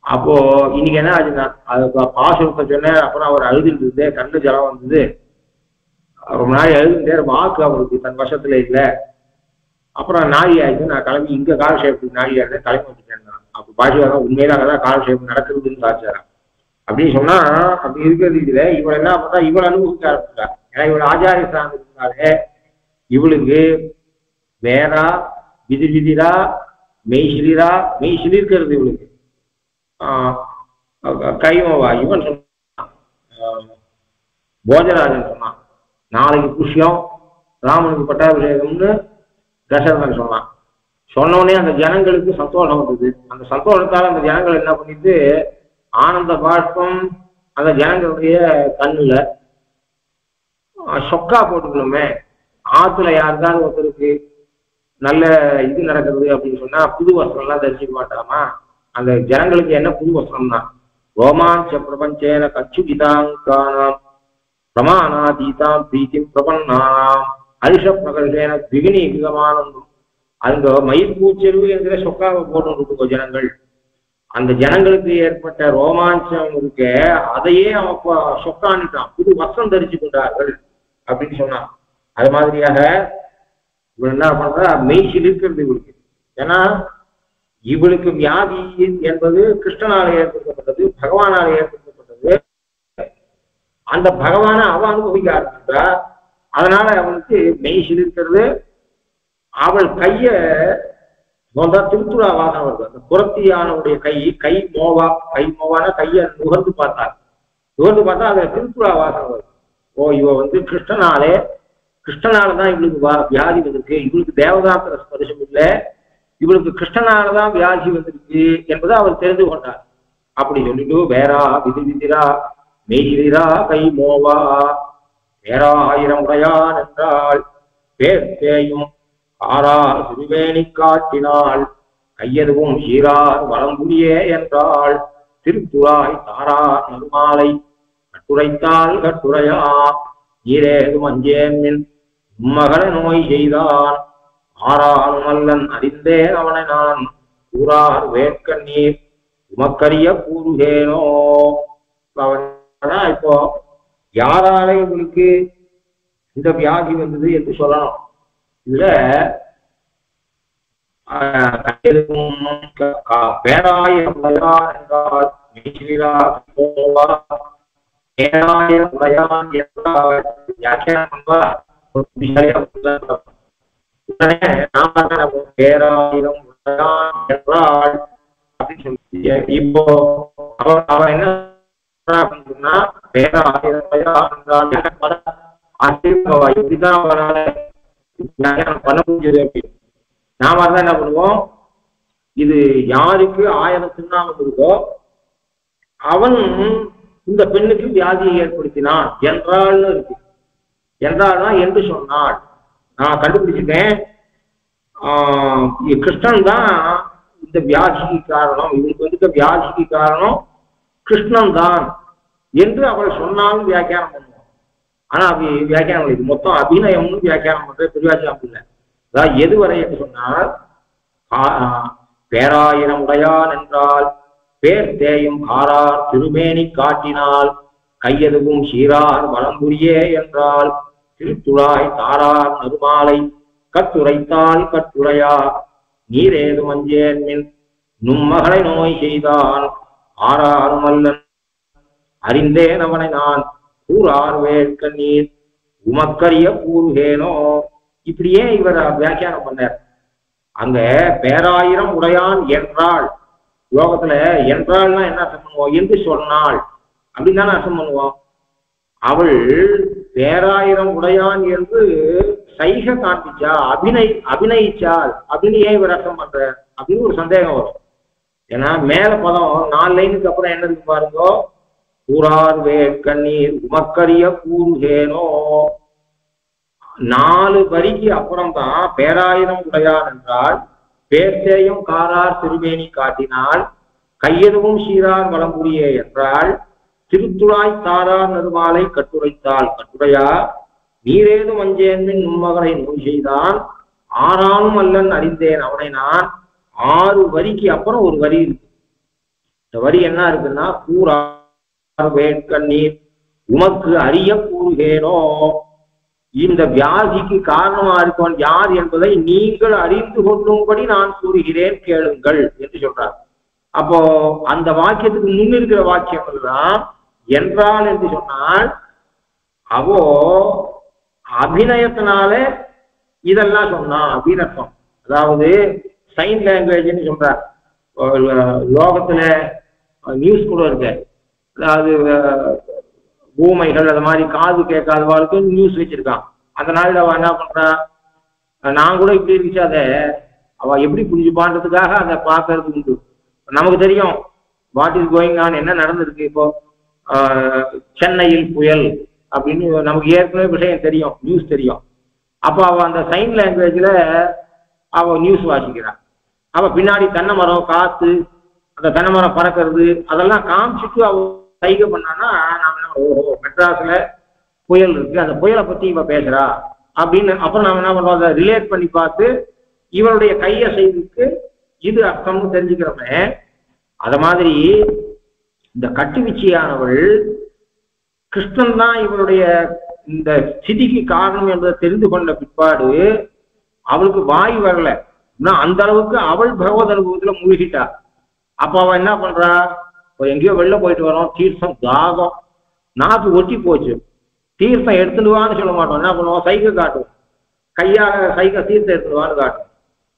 அப்போ இன்னைக்கு என்ன ஆச்சுன்னா அது பாசுரத்தை சொன்னேன். அப்புறம் அவர் அழுதுட்டு இருந்தே கண்ணு ஜலம் வந்தது. ரொம்ப நாள் எழுதுட்டே வாக்கு அவருக்கு தன் வசத்துல இல்லை. அப்புறம் நாளி ஆயிடுச்சு, நான் கிளம்பி இங்க காலக்ஷேபத்துக்கு நாளி ஆயிடுச்சு கிளம்பி வந்துட்டேன். அப்போ பாஷிகாரம் உண்மையில அங்கதான் காலக்ஷேபம் நடக்குதுன்னு சாச்சாரா அப்படின்னு சொன்னா, அப்படி இருக்கிறது இதுல இவள் என்ன பார்த்தா இவள் அனுபவிக்க ஆரம்பிச்சா. ஏன்னா இவள் ஆச்சாரிய ஸ்தானம் இருந்தாலே இவளுக்கு வேறா விதிரா மெய் சிலிர்க்கிறது இவளுக்கு. கைவா இவன் சொன்னான், போஜராஜன் சொன்னான் நாளைக்கு புஷ்யம் ராமனுக்கு பட்டாபிஷேகம்னு தசரதன் சொன்னான். சொன்னோடனே அந்த ஜனங்களுக்கு சந்தோஷம் வந்தது. அந்த சந்தோஷத்தால அந்த ஜனங்கள் என்ன பண்ணிட்டு ஆனந்த பாஷ்பம் அந்த ஜனங்களுடைய கண்ணுல சொக்கா போட்டுக்கணுமே. ஆத்துல யாருக்காவது ஒருத்தருக்கு நல்ல இது நடக்கிறது அப்படின்னு சொன்னா புது வஸ்திரம் எல்லாம் தரிசிக்க மாட்டாமா. அந்த ஜனங்களுக்கு என்ன புது வஸ்திரம்னா ரோமாஞ்ச பிரபஞ்சேன கச்சுகிதாங்கானாம் பிரமாணாதீதாம் பிரீத்தி பிரபன்னானாம் ஹரிஷ பிரகர்ஷேன திகினி விகமானந்தம் அங்க மயிர்பூச்செருவு என்கிற சொக்காவை போட்டு ஜனங்கள். அந்த ஜனங்களுக்கு ஏற்பட்ட ரோமாஞ்சம் இருக்க அதையே அவன் சொக்கானிட்டான், புது வஸ்திரம் தரிச்சு கொண்டார்கள் அப்படின்னு சொன்னான். அது மாதிரியாக இவள் என்ன பண்றா, மெய்சில் இருக்கிறது இவளுக்கு. ஏன்னா இவளுக்கு வியாதி என்பது கிருஷ்ணனால ஏற்படுத்தப்பட்டது, பகவானால ஏற்படுத்தப்பட்டது. அந்த பகவானை அவன் அனுபவிக்க ஆரம்பிச்சா, அதனால அவனுக்கு மெய்சில் இருக்கிறது. அவள் கைய திருத்துழா வாசம் வருது. அந்த புறத்தியானவுடைய கை மோவான கையை நுகர்ந்து பார்த்தா அதுல திருத்துழா வாசம் வருது. ஓ, இவ கிருஷ்ணனாலதான் இவளுக்கு வியாதி வந்திருக்கு, இவளுக்கு தேவதாத்திர ஸ்பர்சம் இல்லை, இவளுக்கு கிருஷ்ணனாலதான் வியாதி வந்திருக்கு என்பதை அவர் தெரிந்து கொண்டார். அப்படி சொல்லிட்டு வேறா விதிரா மெய்சிரா கை மோவா வேறா ஆயிரம் உடையான் என்றால் பேர் தேயும் ஆறார் திருவேணி காட்டினாள் கையதுவும் சீரார் வளம்புரியே என்றாள் திருத்துழாய் தாரார் நறுமாலை கட்டுரைத்தால் கட்டுரையா நீரேதும் அஞ்சேன்மின் உம்மகள நோய் செய்தான் ஆறானும் அல்லன் அறிந்தேன் அவனை நான் கூறார் வேட்கண்ணீர் உமக்கரிய கூறுகேனோ. இப்போ யாரால உங்களுக்கு இந்த வியாதி வந்தது என்று சொல்லணும். இதுல பேராயிரம் என்றால் பேராயிரம் என்றால் அப்படின்னு சொல்லி இப்போ அவன் என்ன சொன்னா, பேராயிரம் இப்படிதான் பண்ண முடிஞ்சது அப்படின்னு. நாம தான் என்ன பண்ணுவோம், இது யாருக்கு 1000 சுண்ணாம்பு இருக்கோ அவன் இந்த பெண்ணுக்கு வியாதியை ஏற்படுத்தினான் என்றால் இருக்கு. என்றால்னா என்று சொன்னாள், நான் கண்டுபிடிச்சிட்டேன், கிருஷ்ணன் தான் இந்த வியாதிக்கு காரணம், இவனுக்கு வந்து வியாதிக்கு காரணம் கிருஷ்ணன் தான் என்று அவள் சொன்னாலும் வியாக்கியானம் பண்ணுவோம். ஆனா வியாக்கியானம் இது மொத்தம் அபிநயம்னு வியாக்கியானம் பண்ற பெரியாச்சாரம் இல்லை. அதாவது எதுவரை என்று சொன்னால், பேராயிரம் உடையான் என்றால் பேர் தேயும் ஆறார் திருமேனி காட்டினால் கையதுவும் சீரார் வளம்புரியே என்றால் திருத்துழாய் தாரார் நறுமாலை கட்டுரைத்தால் கட்டுரையா நீரேதும் அஞ்சேன்மின் நும்மகளை நோய் செய்தான் ஆறாரும் அல்லன் அறிந்தேன் அவனை நான் கூறார் வேட்க நீர் உமக்கரிய கூறுகேனோ. இப்படியே இவர் வியாக்கியானம் பண்ணார். அங்க பேராயிரம் உடையான் என்றால், லோகத்துல என்றால்னா என்ன அர்த்தம் பண்ணுவோம், என்று சொன்னாள் அப்படின்னு தானே அர்த்தம் பண்ணுவோம். அவள் பேராயிரம் உடையான் என்று சைக காண்பிச்சா, அபிநயிச்சாள் அப்படின்னு ஏன் இவர் அர்த்தம் பண்ற அப்படின்னு ஒரு சந்தேகம் வரும். ஏன்னா மேல பதம் 4 லைனுக்கு அப்புறம் என்ன இருக்கு பாருங்க, கூறார் வேட்கண்ணீர் உமக்கரிய கூறுகேனோ. 4 வரிக்கு அப்புறம் தான் பேராயிரம் உடையான் என்றால் பேர்த்தேயும் காரார் திருவேணி காட்டினால் கையெதுவும் சீரார் வளம்புரியே என்றால் திருத்துழாய் தாரார் நறுமாலை கட்டுரைத்தால் கட்டுரையா நீரேதும் அஞ்சேன்மின் நும்மகளை நோய் செய்தான் ஆறானும் அல்லன் அறிந்தேன் அவனை நான். 6 வரிக்கு அப்புறம் ஒரு வரி இருக்கு. இந்த வரி என்ன இருக்குன்னா, கூறார் வேட்கண்ணீர் உமக்கு அறிய கூறுகேனோ. இந்த வியாதிக்கு காரணமா இருப்பவன் யார் என்பதை நீங்கள் அறிந்து கொள்ளும்படி நான் கூறுகிறேன் கேளுங்கள் என்று சொல்றார். அப்போ அந்த வாக்கியத்துக்கு முன்னிருக்கிற வாக்கியம் எல்லாம் என்றால் என்று சொன்னால், அவோ அபிநயத்தினால இதெல்லாம் சொன்னான் அப்படின்னு அர்த்தம். அதாவது சைன் லாங்குவேஜ்னு சொல்றார். லோகத்துல நியூஸ் கூட இருக்கு, அதாவது ஊமைகள் அது மாதிரி காது கேட்காதவாளுக்கு நியூஸ் வச்சிருக்கான். அந்த நாளில் அவன் என்ன பண்றான், நான் கூட இப்படி இருந்துச்சு அதை அவ எப்படி புரிஞ்சுப்பான்றதுக்காக அதை பார்க்கறது உண்டு. நமக்கு தெரியும் வாட் இஸ் கோயிங் ஆன், என்ன நடந்திருக்கு. இப்போ சென்னையில் புயல் அப்படின்னு நமக்கு ஏற்கனவே விஷயம் தெரியும், நியூஸ் தெரியும். அப்போ அவள் அந்த சைன் லாங்குவேஜில் அவள் நியூஸ் வாசிக்கிறான். அவள் பின்னாடி தென்னை மரம் காற்று, அந்த தென்னை மரம் பறக்கிறது அதெல்லாம் காமிச்சிட்டு அவள் சைகை பண்ணான்னா நாம ஓஹோ மெட்ராஸில் புயல் இருக்கு, அந்த புயலை பற்றி இவ பேசுகிறா அப்படின்னு. அப்புறம் நம்ம என்ன பண்ணுறோம், அதை ரிலேட் பண்ணி பார்த்து இவருடைய கையசைவுக்கு இது அர்த்தம்னு தெரிஞ்சுக்கிறோமே. அத மாதிரி இந்த கட்டுவிச்சியானவள் கிருஷ்ணன் தான் இவருடைய இந்த ஸ்திதிக்கு காரணம் என்பதை தெரிந்து கொண்ட பிற்பாடு அவளுக்கு வாய் வரல. அந்த அளவுக்கு அவள் பகவத் அனுபவத்துல மூழ்கிட்டா. அப்ப அவன் என்ன பண்றா, எங்கேயோ வெளில போயிட்டு வரோம், தீர்த்தம் தாகம், நாக்கு ஒட்டி போச்சு, தீர்த்தம் எடுத்துட்டு வான்னு சொல்ல மாட்டோம். என்ன பண்ணுவோம், சைகை காட்டுவோம், கையால சைகை தீர்த்தம் எடுத்துட்டு வான்னு காட்டுவோம்.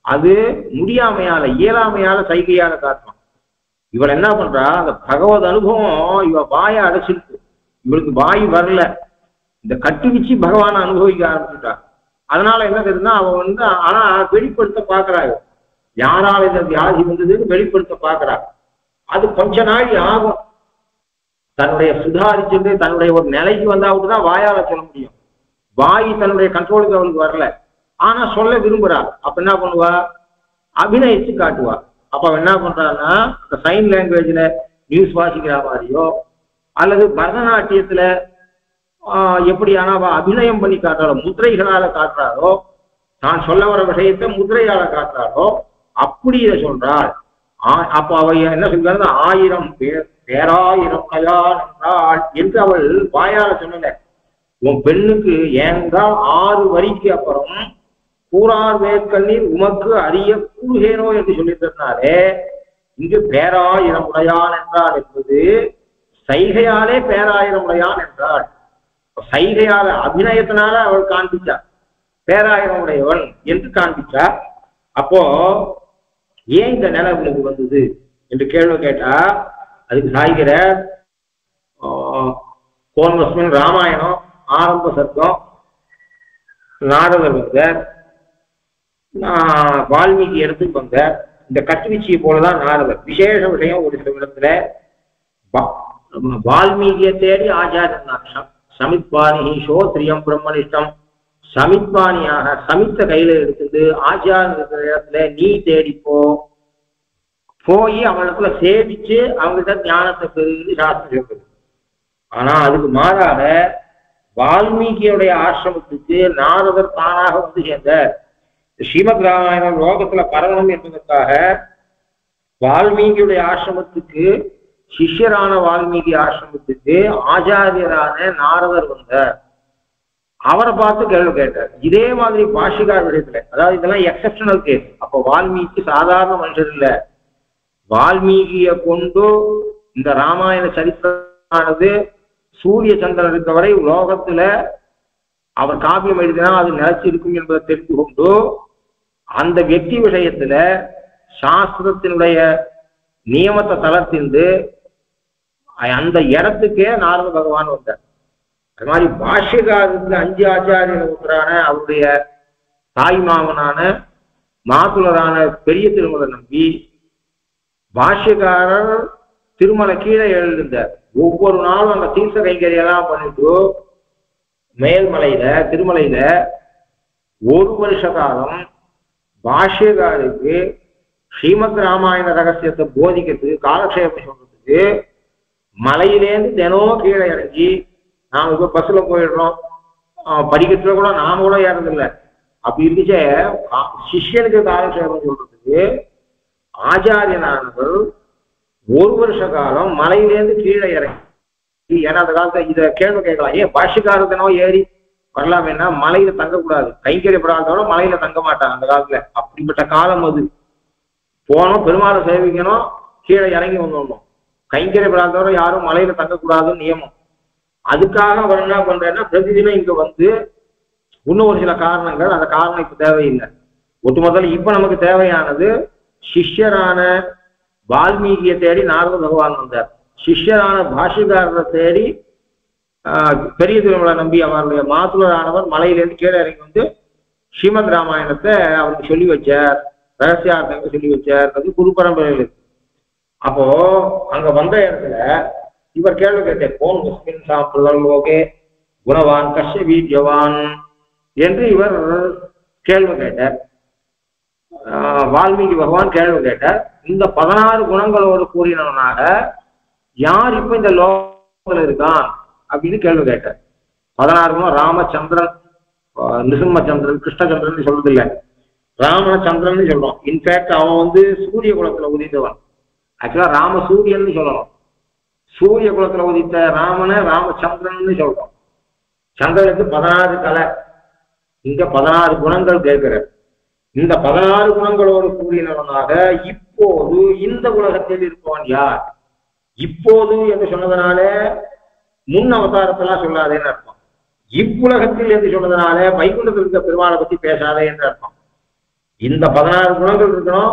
அது முடியாமையால இயலாமையால சைகையால காட்டுவோம். இவள் என்ன பண்றா, அந்த பகவத் அனுபவம் இவ வாயை அடைச்சிருக்கு, இவளுக்கு வாய் வரல. இந்த கட்டுவிச்சு பகவானை அனுபவிக்க ஆரம்பிச்சுட்டா. அதனால என்ன தெரியுதுன்னா, அவன் ஆனா வெளிப்படுத்த பாக்குறாங்க, யாரால இந்த வியாதி வந்ததுன்னு வெளிப்படுத்த பாக்குறா. அது கொஞ்ச நாள் ஆகும். தன்னுடைய சுதாரிச்சுட்டு தன்னுடைய ஒரு நிலைக்கு வந்தாவிட்டுதான் வாயால சொல்ல முடியும். வாய் தன்னுடைய கண்ட்ரோலுக்கு அவளுக்கு வரல, ஆனா சொல்ல விரும்புறா. அப்ப என்ன பண்ணுவா, அபிநயிச்சு காட்டுவா. அப்ப அவன் என்ன பண்றான்னா, இந்த சைன் லாங்குவேஜ்ல நியூஸ் வாசிக்கிற மாதிரியோ அல்லது பரதநாட்டியத்துல எப்படியானா அபிநயம் பண்ணி காட்டுறாளோ, முதிரைகளால காட்டுறாரோ, தான் சொல்ல வர விஷயத்தை முதிரையால காட்டுறாரோ, அப்படி இதை சொல்றாள். அப்ப அவ என்ன சொல்றாரு, 1000 பேராயிரம் என்றாள் என்று அவள் வாயால சொல்லல. உன் பெண்ணுக்கு ஏனென்றால் 6 வரிக்கு அப்புறம் கூறார் வேர்க்கண்ணீர் உமக்கு அறிய கூறுகேனோ என்று சொல்லியிருந்தாலே, இங்கு பேராயிரம் உடையான் என்றாள் என்பது சைகையாலே பேராயிரம் உடையான் என்றாள். சைகையால அபிநயத்தினால அவள் காண்பிச்சா பேராயிரம் உடையவன் என்று காண்பிச்சா. அப்போ ஏன் இந்த நிலை உங்களுக்கு வந்தது என்று கேள்வி கேட்டா, அதுக்கு சாய்கிற கோன்வஸ்மின் ராமாயணம் ஆரம்ப சர்க்கம், நாரதர் வந்தார், வால்மீகி எடுத்து வந்தார். இந்த கட்டுவிச்சியை போலதான் நாரதர். விசேஷ விஷயம் ஒரு சில இடத்துல வால்மீகியை தேடி ஆச்சாரியன் சமித்பாணிஷோ திரியம் பிரம்மனிஷ்டம், சமித்பாணியாக சமித்த கையில எடுத்துட்டு ஆச்சாரியன் இருக்கிற இடத்துல நீ தேடிப்போ, போய் அவங்களுக்குள்ள சேவிச்சு அவங்ககிட்ட ஞானத்தை பெருகி சாஸ்திரம் இருக்குது. ஆனா அதுக்கு மாறாக வால்மீகியுடைய ஆசிரமத்துக்கு நாரதர் தானாக வந்து சேர்ந்த ஸ்ரீமத் ராமாயணம் லோகத்துல பரவணும் என்பதற்காக வால்மீகியுடைய ஆசிரமத்துக்கு, சிஷ்யரான வால்மீகி ஆசிரமத்துக்கு ஆச்சாரியரான நாரதர் வந்தார். அவரை பார்த்து கேள்வி கேட்டார். இதே மாதிரி பாஷிகார் விஷயத்துல, அதாவது இதெல்லாம் எக்ஸப்ஷனல் கேஸ். அப்போ வால்மீகி சாதாரண மனுஷர் இல்ல. வால்மீகியை கொண்டு இந்த ராமாயண சரித்திரமானது சூரிய சந்திரன் இருக்கவரை லோகத்துல அவர் காவியம் எழுதினா அது நிலைச்சு இருக்கும் என்பதை தெரிந்து கொண்டு அந்த வெற்றி விஷயத்துல சாஸ்திரத்தினுடைய நியமத்தை தளர்த்திந்து அந்த இடத்துக்கே நாரத பகவான் வந்தார். அது மாதிரி பாஷ்யகாரருக்கு 5 ஆச்சாரியர் ஒருத்தரான அவருடைய தாய் மாமனான மாதுளரான பெரிய திருமலை நம்பி பாஷ்யக்காரர் திருமலை கீழே எழுந்தார். ஒவ்வொரு நாளும் அந்த தீர்த்த கைங்கரியெல்லாம் பண்ணிட்டு மேல்மலையில திருமலையில 1 வருஷ காலம் பாஷ்யக்காரருக்கு ஸ்ரீமத் ராமாயண ரகசியத்தை போதிக்கிறதுக்கு, காலக்ஷேபம் சொல்றதுக்கு மலையிலேருந்து தினம் கீழே இறங்கி, நாம இப்ப பஸ்ல போயிடுறோம், படிக்கட்டுல கூட நாம கூட ஏறதில்லை. அப்படி இருந்துச்சே சிஷ்யனுக்கு காலக்ஷேபம் சொல்றதுக்கு ஆச்சாரியனானவர் 1 வருஷ காலம் மலையிலேருந்து கீழே இறங்கி, ஏன்னா அந்த காலத்துல இதை கேள்வி கேட்கலாம், ஏன் பாஷ்யக்காரர் தினம் ஏறி வரலாமேன்னா மலையில தங்கக்கூடாது, கைங்கரியப்படாதவரை மலையில தங்க மாட்டாங்க அந்த காலத்துல. அப்படிப்பட்ட காலம் அது. போனோம், பெருமாளை சேவிக்கணும், கீழே இறங்கி வந்துடணும். கைங்கரியப்படாதவரை யாரும் மலையில தங்கக்கூடாதுன்னு நியமம். அதுக்காக அவர் என்ன பண்றேன்னா, பிரதிதினம் இங்க வந்து இன்னும் ஒரு சில காரணங்கள், அந்த காரணம் இப்ப தேவையில்லை. ஒட்டுமொத்தம் இப்ப நமக்கு தேவையானது சிஷ்யரான வால்மீகியை தேடி நாரத பகவான் வந்தார். சிஷ்யரான பாஷ்யக்காரரை தேடி பெரிய திருமலை நம்பி அவருடைய மாதுளரானவர் மலையிலேருந்து கீழே இறங்கி வந்து ஸ்ரீமத் ராமாயணத்தை அவருக்கு சொல்லி வச்சார், ரகசியார்த்தங்க சொல்லி வச்சார். அது குரு பரம்பரையில். அப்போ அங்க வந்த இடத்துல இவர் கேள்வி கேட்டார், கோன் முஸ்லிம் சாப்பிடலோகே குணவான் கஷ்ய வீரியவான் என்று இவர் கேள்வி கேட்டார். வால்மீகி பகவான் கேள்வி கேட்டார், இந்த 16 குணங்களோடு கூறினவனாக யார் இப்ப இந்த லோகத்துல இருக்கான் அப்படின்னு கேள்வி கேட்டார். 16 குணம் ராமச்சந்திரன், நிருசிம்மச்சந்திரன், கிருஷ்ணச்சந்திரன் சொல்றது இல்லை. ராமச்சந்திரன் சொல்றோம். இன்ஃபேக்ட் அவன் வந்து சூரிய குலத்துல உதித்தவன். ஆக்சுவலா ராம சூரியன் சொல்லணும். சூரிய குலத்துல உதித்த ராமனை ராமச்சந்திரன் சொல்றோம். சந்திரனுக்கு 16 கலை, இங்க 16 குணங்கள் கேட்கிற. இந்த 16 குணங்களோடு கூடியவனாக இப்போது இந்த உலகத்தில் இருப்பவன் யார்? இப்போது என்று சொன்னதுனால முன் அவதாரத்தெல்லாம் சொல்லாதேன்னு அர்த்தம். இவ்வுலகத்தில் என்று சொன்னதுனால வைகுண்டத்தில் இருக்க பெருமாளை பத்தி பேசாதே என்று அர்த்தம். இந்த 16 குணங்கள் இருக்கணும்,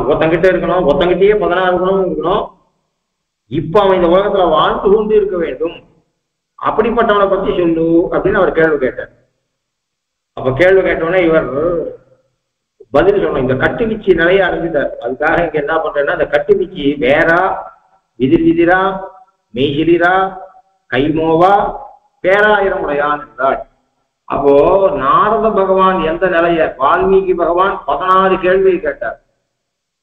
ஒருத்தங்கிட்ட இருக்கணும், ஒருத்தங்கிட்டயே 16 குணமும் இருக்கணும். இப்ப அவன் இந்த உலகத்துல வாழ்ந்து கொண்டு இருக்க வேண்டும், அப்படிப்பட்டவனை பத்தி சொல்லு அப்படின்னு அவர் கேள்வி கேட்டார். அப்ப கேள்வி கேட்டோடனே இவர் பதில் சொன்னோம். இந்த கட்டுவீச்சு நிலையை அடைஞ்சிட்டார். அதுக்காக இங்க என்ன பண்றேன்னா, இந்த கட்டுவீச்சு வேறா, விதிர் விதிரா, மெய்சிலிரா, கைமோவா, பேராயிரம் உடையான் என்றாள். அப்போ நாரத பகவான் எந்த நிலைய, வால்மீகி பகவான் 16 கேள்வியை கேட்டார்.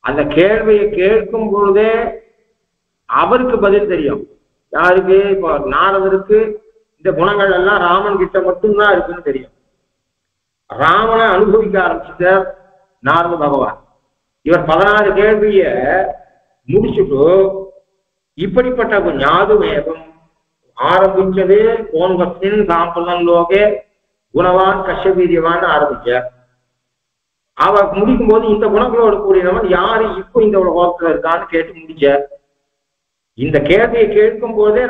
அந்த கேள்வியை கேட்கும் பொழுதே அவருக்கு பதில் தெரியும். யாருக்கு? இப்போ நாரதருக்கு இந்த குணங்கள் எல்லாம் ராமன் கிட்ட மட்டும்தான் இருக்குன்னு தெரியும். ராமனை அனுபவிக்க ஆரம்பிச்சுட்டார் நாரத பகவான். இவர் 16 கேள்விய முடிச்சுட்டு இப்படிப்பட்ட ஞாதுமேகம் ஆரம்பிச்சது கோன்வத்தின் சாம்பலன் லோகே குணவான் கஷ்யவீரியவான் ஆரம்பிச்சார். அவர் முடிக்கும் போது இந்த குணங்களோடு கூடியவன் யாரு இப்போ இந்த உலகத்துல இருக்கான்னு கேட்டு முடிச்சார். இந்த கேள்வியை கேட்கும் போதே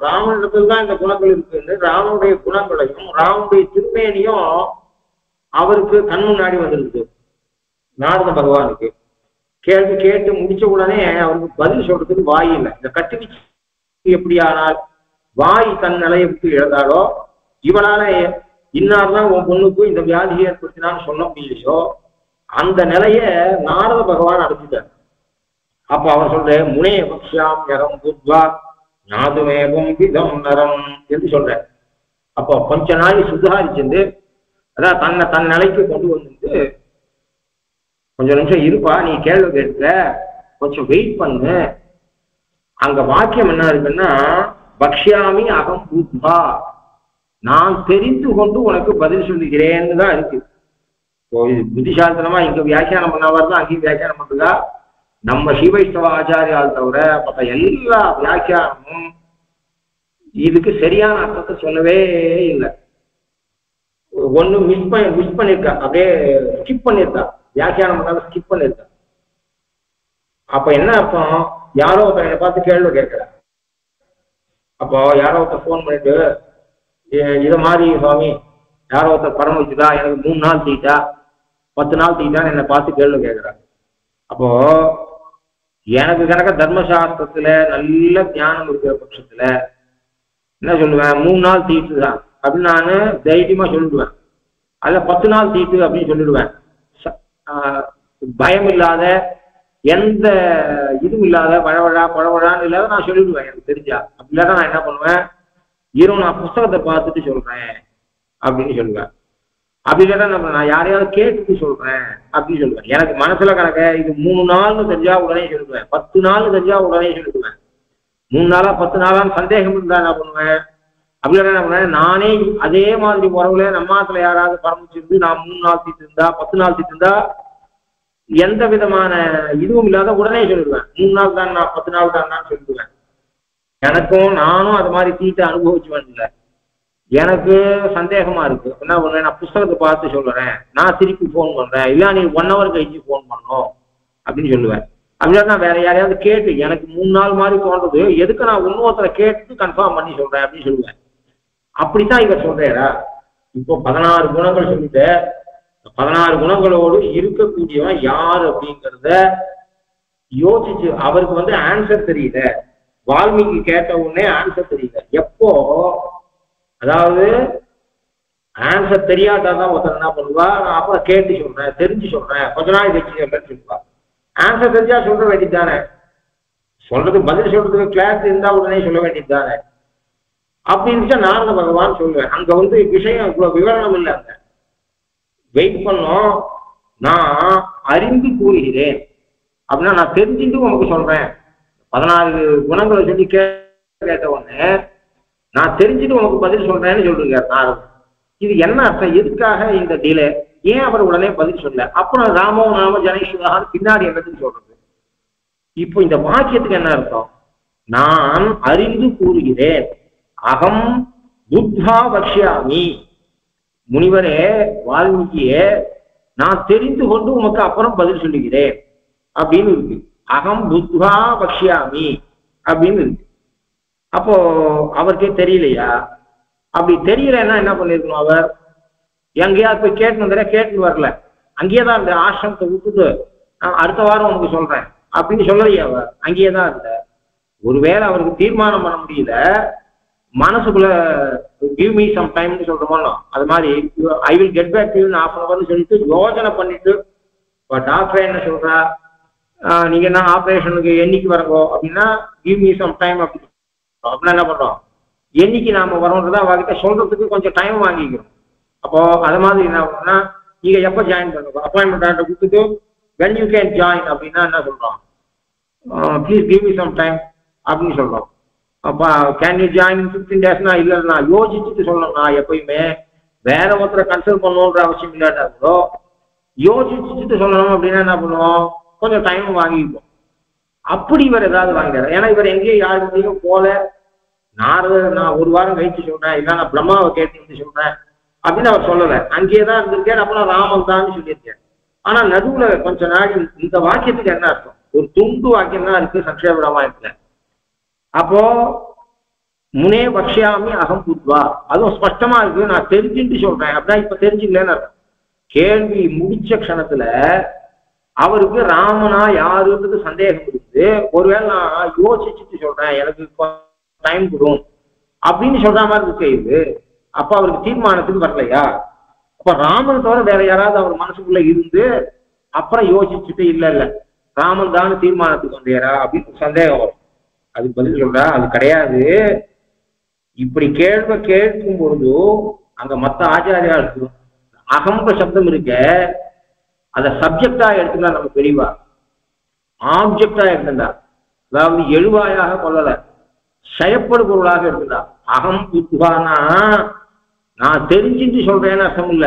ராமனிடத்தில் தான் இந்த குணங்கள் இருக்குன்னு ராமனுடைய குணங்களையும் ராமனுடைய திருமேனியும் அவருக்கு கண் முன்னாடி வந்திருக்கு நாரத பகவானுக்கு. கேள்வி கேட்டு முடிச்ச உடனே அவருக்கு பதில் சொல்றதுக்கு வாய் இல்லை. இந்த கட்டுவீச்சு எப்படி ஆனால் வாய் தன் நிலையை விட்டு இழந்தாலோ, இவனால இன்னார்தான் உன் பொண்ணுக்கு இந்த வியாதியை ஏற்படுத்தினான்னு சொல்ல முடியலையோ, அந்த நிலைய நாரத பகவான் அடைஞ்சிட்டார். அப்ப அவர் சொல்ற முனே பக்ஷாம் யரம் புத்வா ஞாதுமேகம் விதம் நரம் என்று சொல்ற. அப்போ கொஞ்ச நாள் சுதாரிச்சுட்டு, அதான் தன் நிலைக்கு கொண்டு வந்துட்டு, கொஞ்சம் நிமிஷம் இருப்பா, நீ கேள்வி கேட்க கொஞ்சம் வெயிட் பண்ணு. அங்க வாக்கியம் என்ன இருக்குன்னா, பக்ஷாமி அகம் பூத்வா, நான் தெரிந்து கொண்டு உனக்கு பதில் சொல்லுகிறேன்னு தான் இருக்கு. இது புத்திசாலித்தனமா இங்க வியாக்கியானம் பண்ணாவார் தான் அங்கேயும் வியாக்கியானம் பண்ணுறதா? நம்ம ஸ்ரீவைஷ்ணவ ஆச்சாரியால் தவிர மற்ற எல்லா வியாக்கியானமும் இதுக்கு சரியான அர்த்தத்தை சொல்லவே இல்லை. ஒண்ணு மிஸ் பண்ணிருக்கா, அப்படியே ஸ்கிப் பண்ணிருக்கா, வியாக்கியானம் பண்ணாத ஸ்கிப் பண்ணிருக்கா. அப்ப என்ன அர்த்தம்? யாரோ ஒருத்தர் என்னை பார்த்து கேள்வி கேட்கிற. அப்போ யாரோ ஒருத்தர் போன் பண்ணிட்டு, இதை மாதிரி சுவாமி யாரோ ஒருத்தர் படம் வச்சுட்டா, எனக்கு 3 நாள் தீட்டா 10 நாள் தீட்டான்னு என்னை பார்த்து கேள்வி கேட்கிறார். அப்போ எனக்கு கணக்க தர்மசாஸ்திரத்துல நல்ல ஞானம் இருக்கிற பட்சத்துல என்ன சொல்லுவேன், 3 நாள் தீட்டு தான் அப்படின்னு நான் தைரியமா சொல்லிடுவேன். அதுல 10 நாள் தீட்டு அப்படின்னு சொல்லிடுவேன். பயம் இல்லாத, எந்த இதுவும் இல்லாத, பழவழான்னு இல்லாத நான் சொல்லிடுவேன் எனக்கு தெரிஞ்சா. அப்படி இல்லாத நான் என்ன பண்ணுவேன், நான் புஸ்தகத்தை பார்த்துட்டு சொல்றேன் அப்படின்னு சொல்லுவேன். அப்படி இல்லைன்னா நான் யாரையாவது கேட்டுட்டு சொல்றேன் அப்படின்னு சொல்லுவேன். எனக்கு மனசுல கணக்க இது 3 நாள்னு தெரிஞ்சா உடனே சொல்லிடுவேன், 10 நாள் தெரிஞ்சா உடனே சொல்லிடுவேன். 3 நாளா 10 நாளான்னு சந்தேகம் இருந்தா என்ன பண்ணுவேன், அப்படி இல்லைன்னா என்ன பண்ணுவேன், நானே அதே மாதிரி உறவுல நம்மாத்துல யாராவது பரமிச்சிருந்து நான் 3 நாள் தீட்டு இருந்தா 10 நாள் தீட்டு இருந்தா எந்த விதமான இதுவும் இல்லாத உடனே சொல்லிடுவேன். 3 நாள் தான், நான் 10 நாள் தான் சொல்லிடுவேன். எனக்கும் நானும் அது மாதிரி தீட்டை அனுபவிச்சுவேன். இல்லை, எனக்கு சந்தேகமா இருக்கு, என்ன பண்ணுவேன், நான் புஸ்தகத்தை பார்த்து சொல்றேன், நான் திருப்பி போன் பண்றேன், இல்ல நீ 1 hour கழிச்சு போன் பண்ணணும் அப்படின்னு சொல்லுவேன். அப்படின்னா நான் வேற யாரையாவது கேட்டு எனக்கு 3 நாள் மாதிரி தோன்றது, எதுக்கு நான் இன்னொருத்தரை கேட்டு கன்ஃபார்ம் பண்ணி சொல்றேன் அப்படின்னு சொல்லுவேன். அப்படித்தான் இவர் சொல்றேடா. இப்போ 16 குணங்கள் சொல்லிட்டு 16 குணங்களோடு இருக்கக்கூடியவன் யார் அப்படிங்கிறத யோசிச்சு அவருக்கு ஆன்சர் தெரியல. வால்மீகி கேட்ட உடனே ஆன்சர் தெரியல. எப்போ, அதாவது ஆன்சர் தெரியாதான் ஒருத்தர் என்ன பண்ணுவா, நான் அப்புறம் கேட்டு சொல்றேன், தெரிஞ்சு சொல்றேன், கொஞ்ச நாள் வச்சு சொல்றேன்னு சொல்லுவா. ஆன்சர் தெரிஞ்சா சொல்ற வேண்டியது தானே, சொல்றதுக்கு பதில் சொல்றதுக்கு கிளாஸ் இருந்தா உடனே சொல்ல வேண்டியது தானே. அப்படி இருந்துச்சா நாரத பகவான் சொல்லுவேன். அங்க விஷயம் இவ்வளவு விவரணம் இல்லை. அங்க வெயிட் பண்ணோம், நான் அறிந்து கூறுகிறேன் அப்படின்னா நான் தெரிஞ்சுட்டு உனக்கு சொல்றேன். 16 குணங்களை சொல்லி கேட்ட உடனே நான் தெரிஞ்சுட்டு உனக்கு பதில் சொல்றேன்னு சொல்றீங்க நாரதன். இது என்ன அர்த்தம், எதுக்காக இந்த டிலே? ஏன் அவர் உடனே பதில் சொல்ல? அப்புறம் ராமோ நாம ஜனேஸ்வரா பின்னாடி என்னதுன்னு சொல்றது. இப்போ இந்த வாக்கியத்துக்கு என்ன அர்த்தம்? நான் அறிந்து கூறுகிறேன், அகம் புத்தா வக்ஷ்யாமி. முனிவரே, வால்மீகியே, நான் தெரிந்து கொண்டு உமக்கு அப்புறம் பதில் சொல்லுகிறேன் அப்படின்னு இருக்கு. அகம் புத்வா வக்ஷ்யாமி அப்படின்னு இருக்கு. அப்போ அவருக்கே தெரியலையா? அப்படி தெரியலன்னா என்ன பண்ணிருக்கணும்? அவர் எங்கேயாவது போய் கேட்டுன்னு வரல, அங்கேயேதான் இந்த ஆசிரமத்தை விட்டுட்டு நான் அடுத்த வாரம் உனக்கு சொல்றேன் அப்படின்னு சொல்லலையா? அவர் அங்கேயேதான் இருந்த. ஒருவேளை அவருக்கு தீர்மானம் பண்ண முடியல, மனசுக்குள்ள கிவ் மீ சம் டைம்னு சொல்றோமோ அது மாதிரி I will get back to you half an hour சொல்லிட்டு யோசனை பண்ணிட்டு, இப்போ டாக்டர் என்ன சொல்றா, நீங்க என்ன ஆப்ரேஷனுக்கு என்னைக்கு வரங்கோ அப்படின்னா கிவ் மீ சம் டைம் அப்படின்னா என்ன பண்றோம்? என்னைக்கு நாம வரோன்றதா அவகிட்ட சொல்றதுக்கு கொஞ்சம் டைம் வாங்கிக்கிறோம். அப்போ அது மாதிரி என்ன பண்ணா, நீங்க எப்போ ஜாயின் பண்ணுங்க, அப்பாயின்மெண்ட் ஆர்டர் கொடுத்துட்டு when you can join அப்படின்னா என்ன சொல்றோம்? Please give me some time அப்படின்னு சொல்றோம். அப்போ கேன் யூ ஜாயின் 15 daysனா இல்லைன்னா யோசிச்சுட்டு சொல்லணும். நான் எப்பயுமே வேற ஒருத்தரை கன்சல்ட் பண்ணணுன்ற அவசியம் இல்லாட்டோ யோசிச்சுட்டு சொல்லணும். அப்படின்னா என்ன பண்ணுவோம்? கொஞ்சம் டைம் வாங்கிப்போம். அப்படி இவர் ஏதாவது வாங்கினார். ஏன்னா இவர் எங்கேயும் யாருக்கையும் போல, நான் ஒரு வாரம் கழிச்சு சொல்றேன், இல்லை நான் பிரம்மாவை கேட்டு சொல்றேன் அப்படின்னு அவர் சொல்லலை. அங்கேயே தான் இருந்திருக்கேன், அப்புறம் ராமன் தான் சொல்லியிருக்கேன். ஆனா நடுவுல கொஞ்ச நாள் இந்த வாக்கியத்துக்கு என்ன அர்த்தம்? ஒரு துண்டு வாக்கியம் தான் இருக்கு சங்கேப ராமாயணத்துல. அப்போ முனே பக்ஷ்யாமி அகம் புத்வா, அதுவும் ஸ்பஷ்டமா இருக்கு, நான் தெரிஞ்சுட்டு சொல்றேன் அப்படின்னா இப்ப தெரிஞ்சுக்கலன்னு அர்த்தம். கேள்வி முடிச்ச க்ஷணத்துல அவருக்கு ராமனா யாருன்றது சந்தேகம் இருக்கு. ஒருவேளை நான் யோசிச்சுட்டு சொல்றேன், எனக்கு டைம் கொடுக்கும் அப்படின்னு சொல்ற மாதிரி இருக்கு இது. அப்ப அவருக்கு தீர்மானத்துக்கு வரலையா? அப்ப ராமன் தவிர வேற யாராவது அவர் மனசுக்குள்ள இருந்து அப்புறம் யோசிச்சுட்டு இல்ல இல்ல ராமன் தான் தீர்மானத்துக்கு வந்தாரா அப்படின்னு சந்தேகம் வரும். அதுக்கு பதில் சொல்றா, அது கிடையாது. இப்படி கேள்வி கேட்கும் பொழுது அங்க மற்ற ஆச்சாரியா இருக்கு அகம்ப சப்தம் இருக்க, அதை சப்ஜெக்டா எடுத்துட்டா நம்ம பெரியவா, ஆப்ஜெக்டா எடுத்துட்டா, அதாவது எழுவாயாக கொள்ளல, செயற்படு பொருளாக எடுத்துட்டா. அகம் புத்வானா நான் தெரிஞ்சுட்டு சொல்றேன்னு அர்த்தம் இல்ல.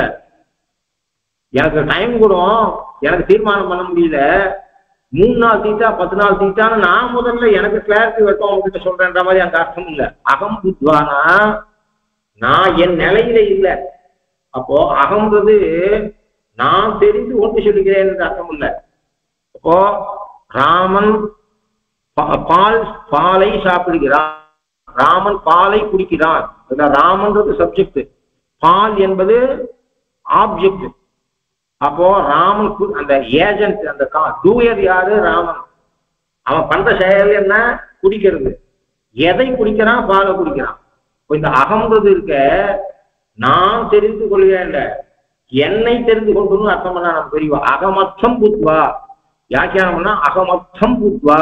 எனக்கு டைம் கூட எனக்கு தீர்மானம் பண்ண முடியல, 3 நாள் தீட்டா 10 நாள் தீட்டான்னு நான் முதல்ல எனக்கு கிளாரிட்டி வரட்டும் அவங்ககிட்ட சொல்றேன்ற மாதிரி அங்க அர்த்தம் இல்ல. அகம் புத்வானா நான் என் நிலையில இல்லை. அப்போ அகம்ன்றது நான் தெரிந்து கொண்டு சொல்லுகிறேன் அர்த்தம் இல்லை. அப்போ ராமன் பாலை சாப்பிடுகிறான், ராமன் பாலை குடிக்கிறான். ராமன்றது சப்ஜெக்ட், பால் என்பது ஆப்ஜெக்ட். அப்போ ராமன் அந்த ஏஜென்ட், அந்த டூயர் யாரு? ராமன். அவன் பண்ற செயல் என்ன? குடிக்கிறது. எதை குடிக்கிறான்? பாலை குடிக்கிறான். இந்த அகம்ன்றது இருக்க, நான் தெரிந்து கொள்கிறேன், என்னை தெரிந்து கொண்டு அர்த்தம் பண்ணா நம்ம பெரியவா. அகமத்தம் புத்வா வியாக்கியானம் பண்ணா அகமத்தம் புத்வா,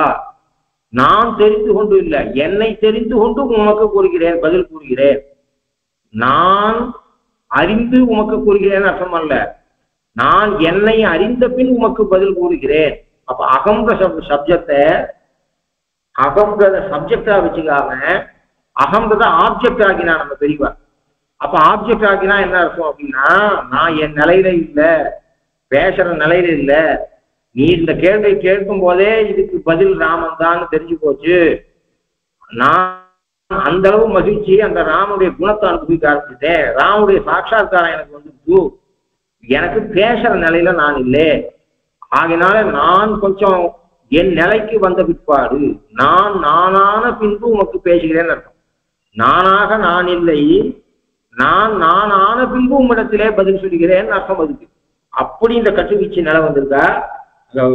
நான் தெரிந்து கொண்டு இல்லை, என்னை தெரிந்து கொண்டு உமக்கு கூறுகிறேன், பதில் கூறுகிறேன். நான் அறிந்து உமக்கு கூறுகிறேன் அர்த்தம் அல்ல, நான் என்னை அறிந்த பின் உமக்கு பதில் கூறுகிறேன். அப்ப அகம்ன்ற சப்ஜெக்டை அகம்ன்றத சப்ஜெக்டா வச்சுக்காம அகம்ன்றத ஆப்ஜெக்ட் ஆகினா நம்ம பெரியவா. அப்ப ஆப்ஜெக்ட் ஆகினா என்ன அர்த்தம் அப்படின்னா, நான் என் நிலையில இல்லை, பேசுற நிலையில இல்லை, நீ இந்த கேள்வி கேட்கும் போதே இதுக்கு பதில் ராமன் தான் தெரிஞ்சு போச்சு. நான் அந்த அளவு மகிழ்ச்சி அந்த ராமனுடைய குணத்தை அனுபவிக்க ஆரம்பிச்சுட்டேன், ராமனுடைய சாட்சாத்காரம் எனக்கு வந்துச்சு, எனக்கு பேசுற நிலையில நான் இல்லை. ஆகினால நான் கொஞ்சம் என் நிலைக்கு வந்த பிற்பாடு நான் நானான பின்பு உமக்கு பேசுகிறேன்னு அர்த்தம். நானாக நான் இல்லை, நான் ஆன பின்பு உம்மிடத்திலே பதில் சொல்லுகிறேன்னு அர்த்தம் அதுக்கு. அப்படி இந்த கட்டுவீச்சு நிலை வந்திருக்கா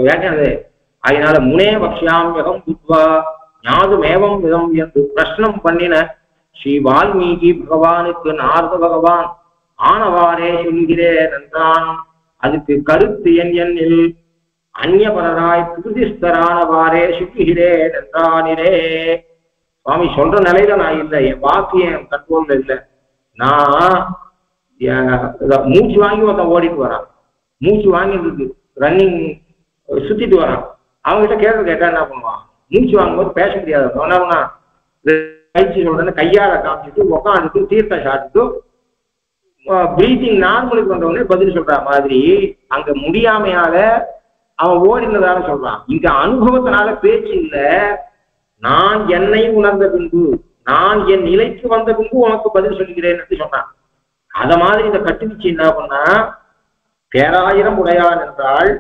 வியாக்கியானது. அதனால முனே பக்ஷ்யாமியகம் புத்வா ஞாதுமேவம் விதம் என்று பிரஷ்னம் பண்ணின ஸ்ரீ வால்மீகி பகவானுக்கு நாரத பகவான் ஆனவாறே சொல்கிறேன் என்றான். அதுக்கு கருத்து என்னில் அந்நியபரராய் புதிஸ்தரானவாறே சொல்கிறேன் என்றானிரே. சுவாமி சொல்ற நிலையில நான் இல்லை, என் வாக்கு என் கண்ட்ரோல்ல இல்லை. நான் மூச்சு வாங்கி ஒருத்தன் ஓடிட்டு வரான், மூச்சு வாங்கிட்டு இருக்கு, ரன்னிங் சுத்திட்டு வரான். அவங்ககிட்ட கேட்டா என்ன பண்ணுவான்? மூச்சு வாங்கும்போது பேச முடியாது. கழிச்சு சொல்றேன்னு கையால காமிச்சிட்டு உட்காந்துட்டு தீர்த்தம் சாப்பிட்டுட்டு பிரீத்திங் நார்மலுக்கு வந்தவொடனே பதில் சொல்ற மாதிரி அங்க முடியாமையால அவன் ஓடினதால சொல்றான். இங்க அனுபவத்தினால பேச்சு இல்ல. நான் என்னை உணர்ந்த பின்பு, நான் என் நிலைக்கு வந்த பின்பு உனக்கு பதில் சொல்கிறேன் சொன்னான். அத மாதிரி இந்த கட்டுவீச்சு என்ன பண்ணா, பேராயிரம் உடையான் என்றால்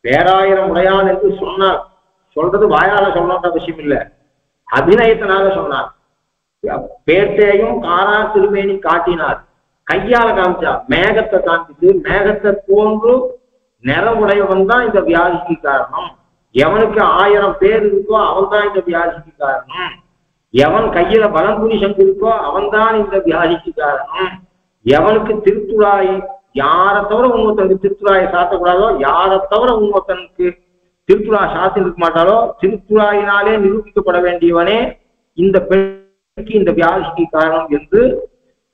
பேராயிரம் உடையான் என்று சொன்னார். சொல்றது வாயால சொல்லணுன்ற விஷயம் இல்லை, அபிநயத்தினால சொன்னார். பேட்டையும் காரா திருமேனி காட்டினார், கையால காமிச்சா, மேகத்தை காமிச்சு மேகத்தை போன்று நிறவுடையவன் தான் இந்த வியாதிக்கு காரணம். எவனுக்கு 1000 பேர் இருக்கோ அவன் தான் இந்த வியாதிக்கு காரணம். எவன் கையில பலம்புரி சங்கு இருக்கோ அவன் தான் இந்த வியாதிக்கு காரணம். எவனுக்கு திருத்துழாய், யாரை தவிர இன்னொருத்தனுக்கு திருத்துழாயை சாத்தக்கூடாதோ, யாரை தவிர இன்னொருத்தனுக்கு திருத்துழா சாத்தி இருக்க மாட்டாலோ, திருத்துழாயினாலே நிரூபிக்கப்பட வேண்டியவனே இந்த பெண்ணுக்கு இந்த வியாதிக்கு காரணம் என்று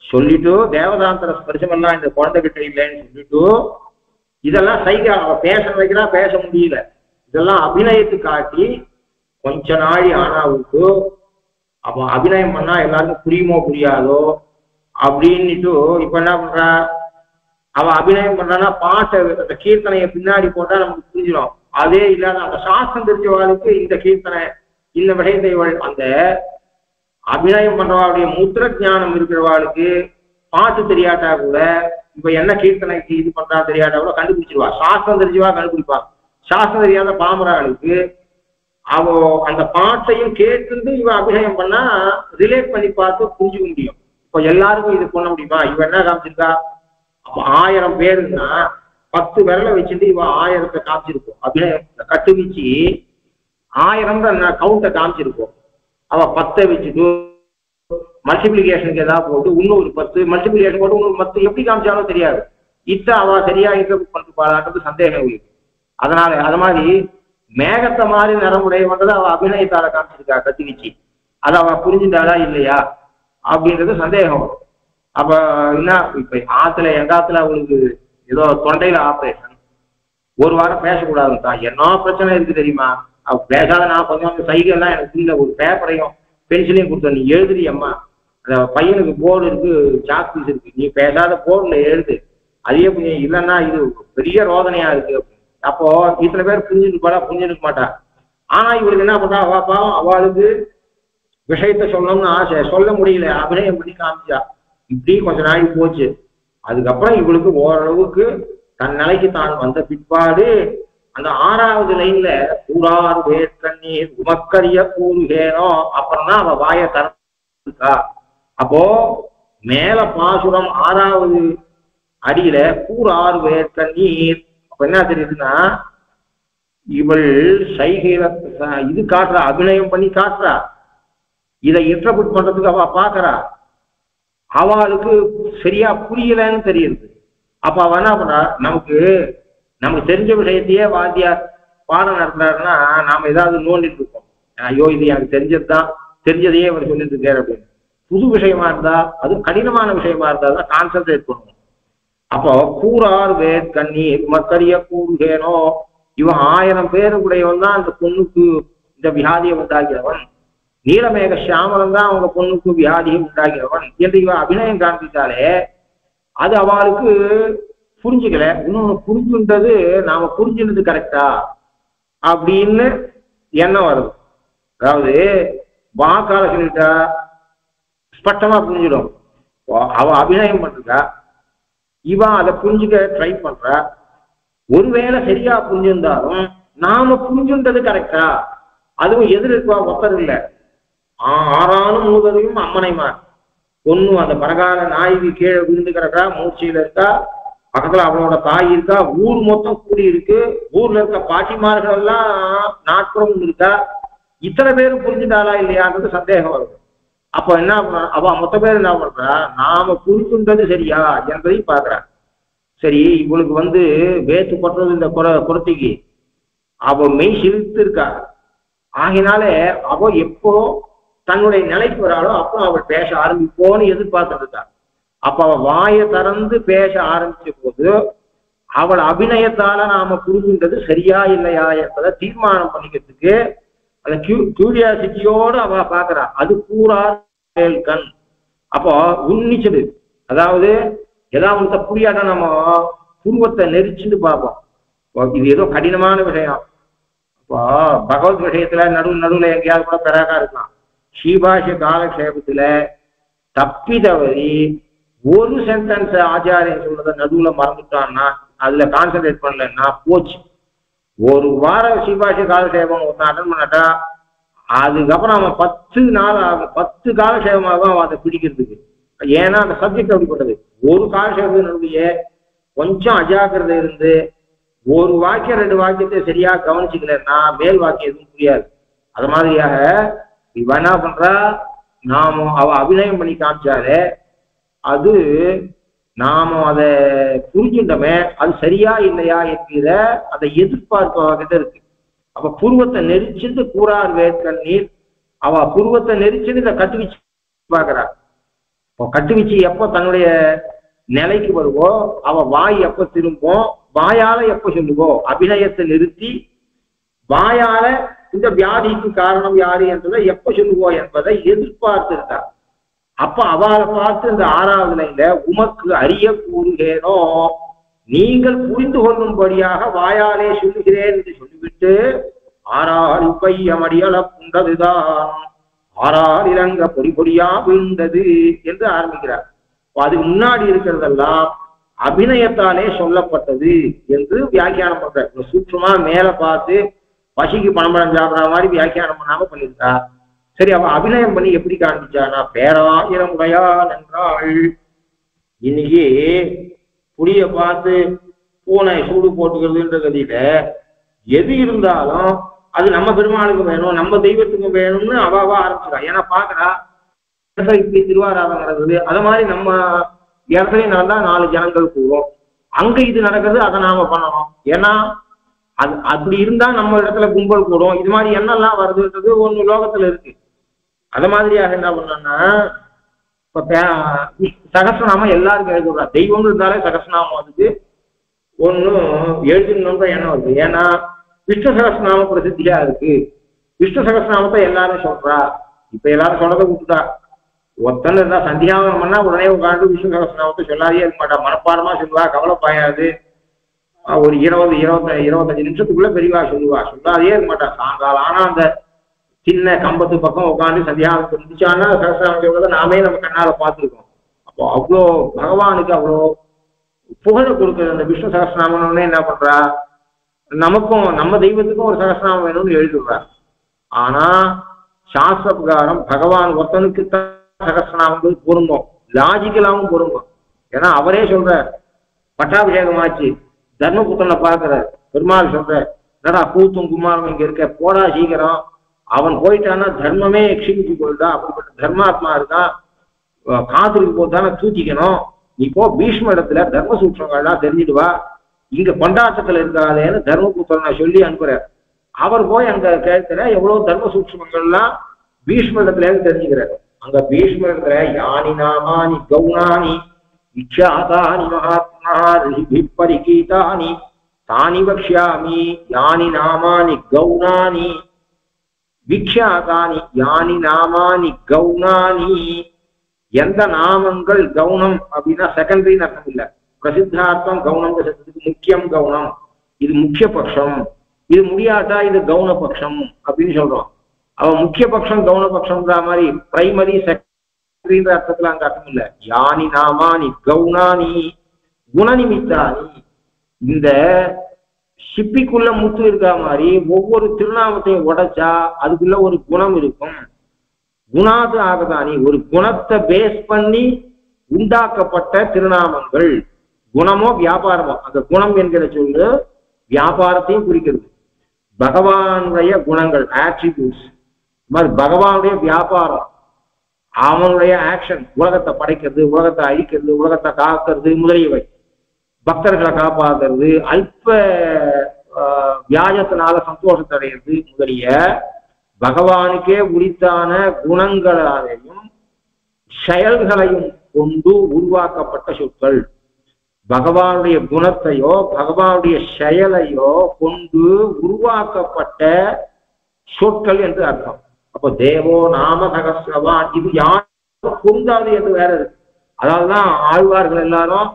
சொல்லிட்டு, தேவதாந்தர ஸ்பர்சமெல்லாம் இந்த குழந்தைகிட்ட இல்லைன்னு சொல்லிட்டு, இதெல்லாம் சைகா பேச வைக்கிறா, பேச முடியல, இதெல்லாம் அபிநயத்து காட்டி கொஞ்ச நாளி ஆனாவுக்கு அப்போ அபிநயம் பண்ணா எல்லாருக்கும் புரியுமோ புரியாதோ அப்படின்னுட்டு இப்ப என்ன பண்றா, அவ அபிநயம் பண்றான்னா பாட்டை அந்த கீர்த்தனையை பின்னாடி போட்டா நமக்கு புரிஞ்சிடும். அதே இல்லாத அந்த சாஸ்திரம் தெரிஞ்சவாளுக்கு இந்த கீர்த்தனை இந்த விஷயத்தை அந்த அபிநயம் பண்றவாளுடைய முத்திர ஞானம் இருக்கிறவாளுக்கு பாட்டு தெரியாட்டா கூட இப்ப என்ன கீர்த்தனைக்கு இது பண்றா தெரியாட்டா கூட கண்டுபிடிச்சிருவா. சாஸ்திரம் தெரிஞ்சவா கண்டுபிடிப்பா. சாஸ்திரம் தெரியாத பாமராளுக்கு அவ அந்த பாட்டையும் கேட்டு இவன் அபிநயம் பண்ணா ரிலேட் பண்ணி பார்த்து புரிஞ்சுக்க முடியும். இப்ப எல்லாருக்கும் இது பண்ண முடியுமா? இவ என்ன காமிச்சிருக்கா, அப்ப 1000 பேருன்னா 10 விரலை வச்சுட்டு இவ 1000 காமிச்சிருக்கும். அபிநயம் கட்டுவீச்சு 1000 கவுண்டை காமிச்சிருக்கும். அவ 10 வச்சுட்டு மல்டிபிளிகேஷனுக்கு ஏதாவது போட்டு இன்னொரு 10 மல்டிபிளிகேஷன் போட்டு இன்னொரு 10 எப்படி காமிச்சாலும் தெரியாது. இத்த அவ சரியா இன்டர்பிரட் பண்ணிட்டு பாடான்றது சந்தேகம் இருக்கு. அதனால அது மாதிரி மேகத்தை மாதிரி நிறமுடையவன்றதை அவ அபிநயத்தால காமிச்சிருக்கா கத்துக்கிச்சு. அதை அவ புரிஞ்சுட்டாளா இல்லையா அப்படின்றது சந்தேகம். அப்ப என்ன, இப்ப ஆத்துல எங்க ஆத்துல அவளுக்கு ஏதோ தொண்டையில ஆப்ரேஷன், ஒரு வாரம் பேசக்கூடாதுக்கா, என்ன பிரச்சனை இருக்கு தெரியுமா? அவ பேசாத நான் கொஞ்சம் சைகெல்லாம் எனக்கு புரியல, ஒரு பேப்பரையும் பென்சிலையும் கொடுத்த, நீ எழுதுடி அம்மா, அந்த பையனுக்கு போர்டு இருக்கு, சாக் பீஸ் இருக்கு, நீ பேசாத போர்டுல எழுது, அதே இல்லைன்னா இது பெரிய ரோதனையா இருக்கு. அப்போ இத்தனை பேர் புரிஞ்சுக்க மாட்டா. ஆனா இவளுக்கு என்ன பண்றா, அவ பாவம் அவளுக்கு விஷயத்த சொல்லணும்னு ஆசை, சொல்ல முடியல, அபிநயம் பண்ணி காமிச்சா. இப்படி கொஞ்ச நாளைக்கு போச்சு. அதுக்கப்புறம் இவளுக்கு ஓரளவுக்கு தன் நிலைக்கு தான் வந்த பிற்பாடு அந்த 6வது லைன்ல கூறார் வேட்கண்ணீர் உமக்கரிய கூறுகேனோ, அப்புறம் தான் அவ வாய தரா. அப்போ மேல பாசுரம் 6வது அடியில கூறார் வேட்கண்ணீர். அப்ப என்ன தெரியுதுன்னா, இவள் சைகையில இது காட்டுறா, அபிநயம் பண்ணி காட்டுறா, இதை இன்டர்பிரட் பண்றதுக்கு அவ பாக்குறா, அவளுக்கு சரியா புரியலன்னு தெரியுது. அப்ப அவ என்ன பண்றா, நமக்கு தெரிஞ்ச விஷயத்தையே வாத்தியார் பாடம் நடத்துறாருன்னா நாம ஏதாவது நோண்டிட்டு இருக்கோம், ஐயோ இது எனக்கு தெரிஞ்சதையே அவர் சொல்லிட்டு இருக்காரு அப்படின்னு. புது விஷயமா இருந்தா, அது கடினமான விஷயமா இருந்தா தான் கான்சென்ட்ரேட் பண்ணுவோம். அப்போ கூறார் வேட்கண்ணீர் மக்கரிய கூறுகேனோ, இவன் 1000 பேருடையவன் தான் அந்த பொண்ணுக்கு இந்த வியாதியை உண்டாகிறவன், நீலமேக சியாமலன் தான் அவங்க பொண்ணுக்கு வியாதியை உண்டாகிறவன் என்று இவன் அபிநயம் காண்பித்தாலே அது அவளுக்கு புரிஞ்சுக்கல. இன்னொன்னு புரிஞ்சுன்றது நாம புரிஞ்சுனது கரெக்டா அப்படின்னு எண்ணம் வருது. அதாவது வாக்கால சொல்லிட்டா ஸ்பஷ்டமா புரிஞ்சிடும், அவ அபிநயம் பண்றா, இவன் அதை புரிஞ்சுக்க ட்ரை பண்ற. ஒருவேளை சரியா புரிஞ்சிருந்தாலும் நாம புரிஞ்சுன்றது கரெக்டா, அதுவும் எதிர்ப்பா ஒத்தர் இல்லை. ஆறானும் மூதரையும் அம்மனைமா பொண்ணு அந்த பரகால நாய்க்கு கீழே விழுந்து கிடக்கா, மூர்ச்சியில இருக்கா, பக்கத்துல அவளோட தாய் இருக்கா, ஊர் மொத்தம் கூடி இருக்கு, ஊர்ல இருக்க பாட்டிமார்கள் எல்லாம் நாட்புறம் இருக்கா, இத்தனை பேரும் புரிஞ்சுட்டாளா இல்லையான்றது சந்தேகம் வருது. அப்போ என்ன அவ மொத்த பேர் என்ன பண்றா, நாம புரிஞ்சுன்றது சரியா என்பதையும் பாக்குறா. சரி, இவளுக்கு வேத்து கொட்டுறது இந்த குரத்திக்கு அவ மெய் சிரித்து இருக்கா. ஆகினாலே அவ எப்போ தன்னுடைய நிலைக்கு வராளோ அப்போ அவள் பேச ஆரம்பிப்போன்னு எதிர்பார்த்துட்டு இருக்கா. அப்ப அவ வாயை திறந்து பேச ஆரம்பிச்ச போது அவள் அபிநயத்தால நாம புரிஞ்சுன்றது சரியா இல்லையா என்பதை தீர்மானம் பண்ணிக்கிறதுக்கு அந்த கியூரியாசிட்டியோடு அவ பாக்குறா. அது கூறார் கண். அப்போ உன்னிச்சது, அதாவது ஏதாவது புரியாதான் நம்ம புருவத்தை நெரிச்சுட்டு பார்ப்போம். இது ஏதோ கடினமான விஷயம். இப்போ பகவத் விஷயத்துல நடுவுல எங்கேயாவது கூட பிறகா இருக்கலாம். ஸ்ரீபாஷ்ய காலக்ஷேபத்துல தப்பி தவறி ஒரு சென்டென்ஸ் ஆச்சாரியன் சொல்றத நடுவுல மறந்துட்டான்னா, அதுல கான்சென்ட்ரேட் பண்ணலன்னா போச்சு. ஒரு வாரம் ஸ்ரீபாஷ்ய காலக்ஷேபம் ஒருத்தன் அட்டன் பண்ணாட்டா அதுக்கப்புறம் அவன் 10 நாள் ஆகும், 10 காலக்ஷேபமாக அவன் அதை பிடிக்கிறதுக்கு. ஏன்னா அந்த சப்ஜெக்ட் அப்படிப்பட்டது. ஒரு காலக்ஷேபத்தினுடைய கொஞ்சம் அஜாக்கிரதை இருந்து ஒரு வாக்கியம் 2 வாக்கியத்தை சரியா கவனிச்சுக்கலன்னா மேல் வாக்கியம் எதுவும் புரியாது. அது மாதிரியாக இவ என்ன பண்றா, நாம அவ அபிநயம் பண்ணி காமிச்சாலே அது நாம அதை புரிஞ்சுட்டோமே அது சரியா இல்லையா என்கிற அதை எதிர்பார்ப்பவகிட்ட இருக்கு. அப்ப புருவத்தை நெரிச்சுட்டு கூறார் வேட்கண்ணீர், அவ புருவத்தை நெரிச்சுட்டு இதை கட்டுவிச்சு பாக்குறா. கட்டுவிச்சு எப்ப தன்னுடைய நிலைக்கு வருவோ, அவ வாய் எப்ப திரும்பும், வாயால எப்ப சொல்லுவோ, அபிநயத்தை நிறுத்தி வாயால இந்த வியாதிக்கு காரணம் யாரு என்பதை எப்ப சொல்லுவோம் என்பதை எதிர்பார்த்து இருந்தார். அப்ப அவளை பார்த்து இந்த 6வது லைன்ல உமக்கு அறிய கூறுகிறேனோ, நீங்கள் புரிந்து கொள்ளும்படியாக வாயாலே சொல்லுகிறேன் என்று சொல்லிவிட்டு ஆறாள் பையமடியள புண்டதுதான் ஆறாள் இறங்க பொடி பொடியா விழுந்தது என்று ஆரம்பிக்கிறார். அதுக்கு முன்னாடி இருக்கிறதெல்லாம் அபிநயத்தாலே சொல்லப்பட்டது என்று வியாக்கியானம் பண்ற. சூட்சமா மேல பார்த்து பசிக்கு பணம்பழம் சாப்பிட்ற மாதிரி வியாக்கியானம் பண்ணாம பண்ணியிருக்கா. சரி, அவ அபிநயம் பண்ணி எப்படி காண்பிச்சானா, பேராயிரம் உடையாள் என்றாள். இன்னைக்கு புளிய பார்த்து பூனை சூடு போட்டுக்கிறதுன்ற கதியில எது இருந்தாலும் அது நம்ம பெருமாளுக்கு வேணும், நம்ம தெய்வத்துக்கு வேணும்னு அவாவா ஆரம்பிச்சிடா. ஏன்னா பாக்குறா இப்படி திருவாராதம் நடக்குது, அது மாதிரி நம்ம இடத்துலயும் நடந்தா 4 ஜனங்கள் கூடும், அங்க இது நடக்குது அதை நாம பண்ணணும். ஏன்னா அது அப்படி இருந்தா நம்ம இடத்துல கும்பல் கூடும். இது மாதிரி என்னெல்லாம் வருதுன்றது ஒண்ணு லோகத்துல இருக்கு. அது மாதிரியாக என்ன பண்ணோம்னா, இப்ப சகஸ்ரநாமம் எல்லாருக்கும் எழுதுறா. தெய்வம்னு இருந்தாலே சகஸ்ரநாமம் அதுக்கு ஒன்னும் எழுதணும்ன்ற எண்ணம் வருது. ஏன்னா விஷ்ணு சகஸ்ரநாமம் பிரசித்தியா இருக்கு. விஷ்ணு சகஸ்ரநாமத்தை எல்லாரும் சொல்றா. இப்ப எல்லாரும் சொல்றதை விட்டுட்டா. ஒருத்தன் இருந்தா சந்தியாவனம் பண்ணா உடனே உட்காந்து விஷ்ணு சகஸ்ரநாமத்தை சொல்லாதே இருக்க மாட்டா. மனப்பாடமா சொல்லுவா, கவலைப்பாயாது. ஒரு 20-25 நிமிஷத்துக்குள்ள பெரியவா சொல்லுவா, சொல்லாதே இருக்க மாட்டா. சாயங்காலம் ஆனா அந்த சின்ன கம்பத்து பக்கம் உட்காந்து சந்தியாவனத்தை முடிச்சான்னா சகஸ்ரநாமம் சொல்றதை நாமே நம்ம கண்ணால பார்த்துருக்கோம். அப்போ அவ்வளோ பகவானுக்கு அவ்வளோ புகழ கொடுக்குறது. அந்த விஷ்ணு சகஸ்ரநாமம்னு என்ன பண்றா, நமக்கும் நம்ம தெய்வத்துக்கும் ஒரு சகஸ்ரநாமம் வேணும்னு எழுதுறார். ஆனா சாஸ்திர பிரகாரம் பகவான் ஒருத்தனுக்கு தான் சகஸ்ரநாமங்கள் பொருந்தும், லாஜிக்கலாவும் பொருந்தும். ஏன்னா அவரே சொல்ற, பட்டாபிஷேகமாச்சு, தர்மபுத்திரனை பார்க்கிற பெருமாள் சொல்ற, என்னடா கூத்தும் குமாரம் இங்க இருக்க, போடா சீக்கிரம், அவன் போயிட்டான்னா தர்மமே க்ஷீணிச்சு போயிட்டா, அப்படிப்பட்ட தர்மாத்மா இருக்கா, காத்திருக்கு போதானே தூக்கிக்கணும், நீ போ பீஷ்ம இடத்துல தர்ம சூட்சங்கள்லாம் தெரிஞ்சுட்டு வா, இங்க கொண்டாட்டத்துல இருக்காதேன்னு தர்மபுத்திரனை சொல்லி அனுப்புறார். அவர் போய் அங்க கேட்கிற எவ்வளவு தர்ம சூட்சங்கள்லாம் பீஷ்ம இடத்துல தெரிஞ்சுக்கிறார். அங்க பீஷ்ம இடத்துல யானி நாமானி கௌனானி விக்ஷாதானி மகாத்மா ரிஷி பரிகீதானி தானி வக்ஷ்யாமி யானி நாமானி கௌனானி விக்ஷாதானி யானி நாமானி கௌனானி. எந்த நாமங்கள் கவுனம் அப்படின்னா செகண்டரின்னு அர்த்தம் இல்லை, பிரசித்தார்த்தம் கவுனம் முக்கியம் கவுனம், இது முக்கிய பட்சம், இது முடியாட்டா இது கவுன பட்சம் அப்படின்னு சொல்றோம். அவன் முக்கிய பட்சம் கவுன பட்சம்ன்ற மாதிரி பிரைமரி செகண்டரின்ற அர்த்தத்துல அங்க அர்த்தம் இல்லை. யானி நாமானி கவுனானி குணநிமித்தானி. இந்த சிப்பிக்குள்ள முத்து இருக்கா மாதிரி ஒவ்வொரு திருநாமத்தையும் உடைச்சா அதுக்குள்ள ஒரு குணம் இருக்கும். குணாது ஆகதானி, ஒரு குணத்தை பேஸ் பண்ணி உண்டாக்கப்பட்ட திருநாமங்கள். குணமோ வியாபாரமோ, அந்த குணம் என்கிற சொல்லு வியாபாரத்தையும் குறிக்கிறது. பகவானுடைய குணங்கள் ஆட்ரிபியூட்ஸ், பகவானுடைய வியாபாரம், அவனுடைய ஆக்ஷன், உலகத்தை படைக்கிறது, உலகத்தை அழிக்கிறது, உலகத்தை காக்கிறது முதலியவை, பக்தர்களை காப்பாற்றுறது, அல்ப வியாஜத்தினால சந்தோஷத்தை அடைகிறது முதலிய பகவானுக்கே உரித்தான குணங்களாலையும் செயல்களையும் கொண்டு உருவாக்கப்பட்ட சொற்கள். பகவானுடைய குணத்தையோ பொருளாதார செயலையோ கொண்டு உருவாக்கப்பட்ட சொற்கள் என்று அர்த்தம். அப்போ தேவோ நாம சகஸ்ரவான் இது யாரும் பொருந்தாது என்று வேற இருக்கு. அதாவதுதான் ஆழ்வார்கள் எல்லாரும்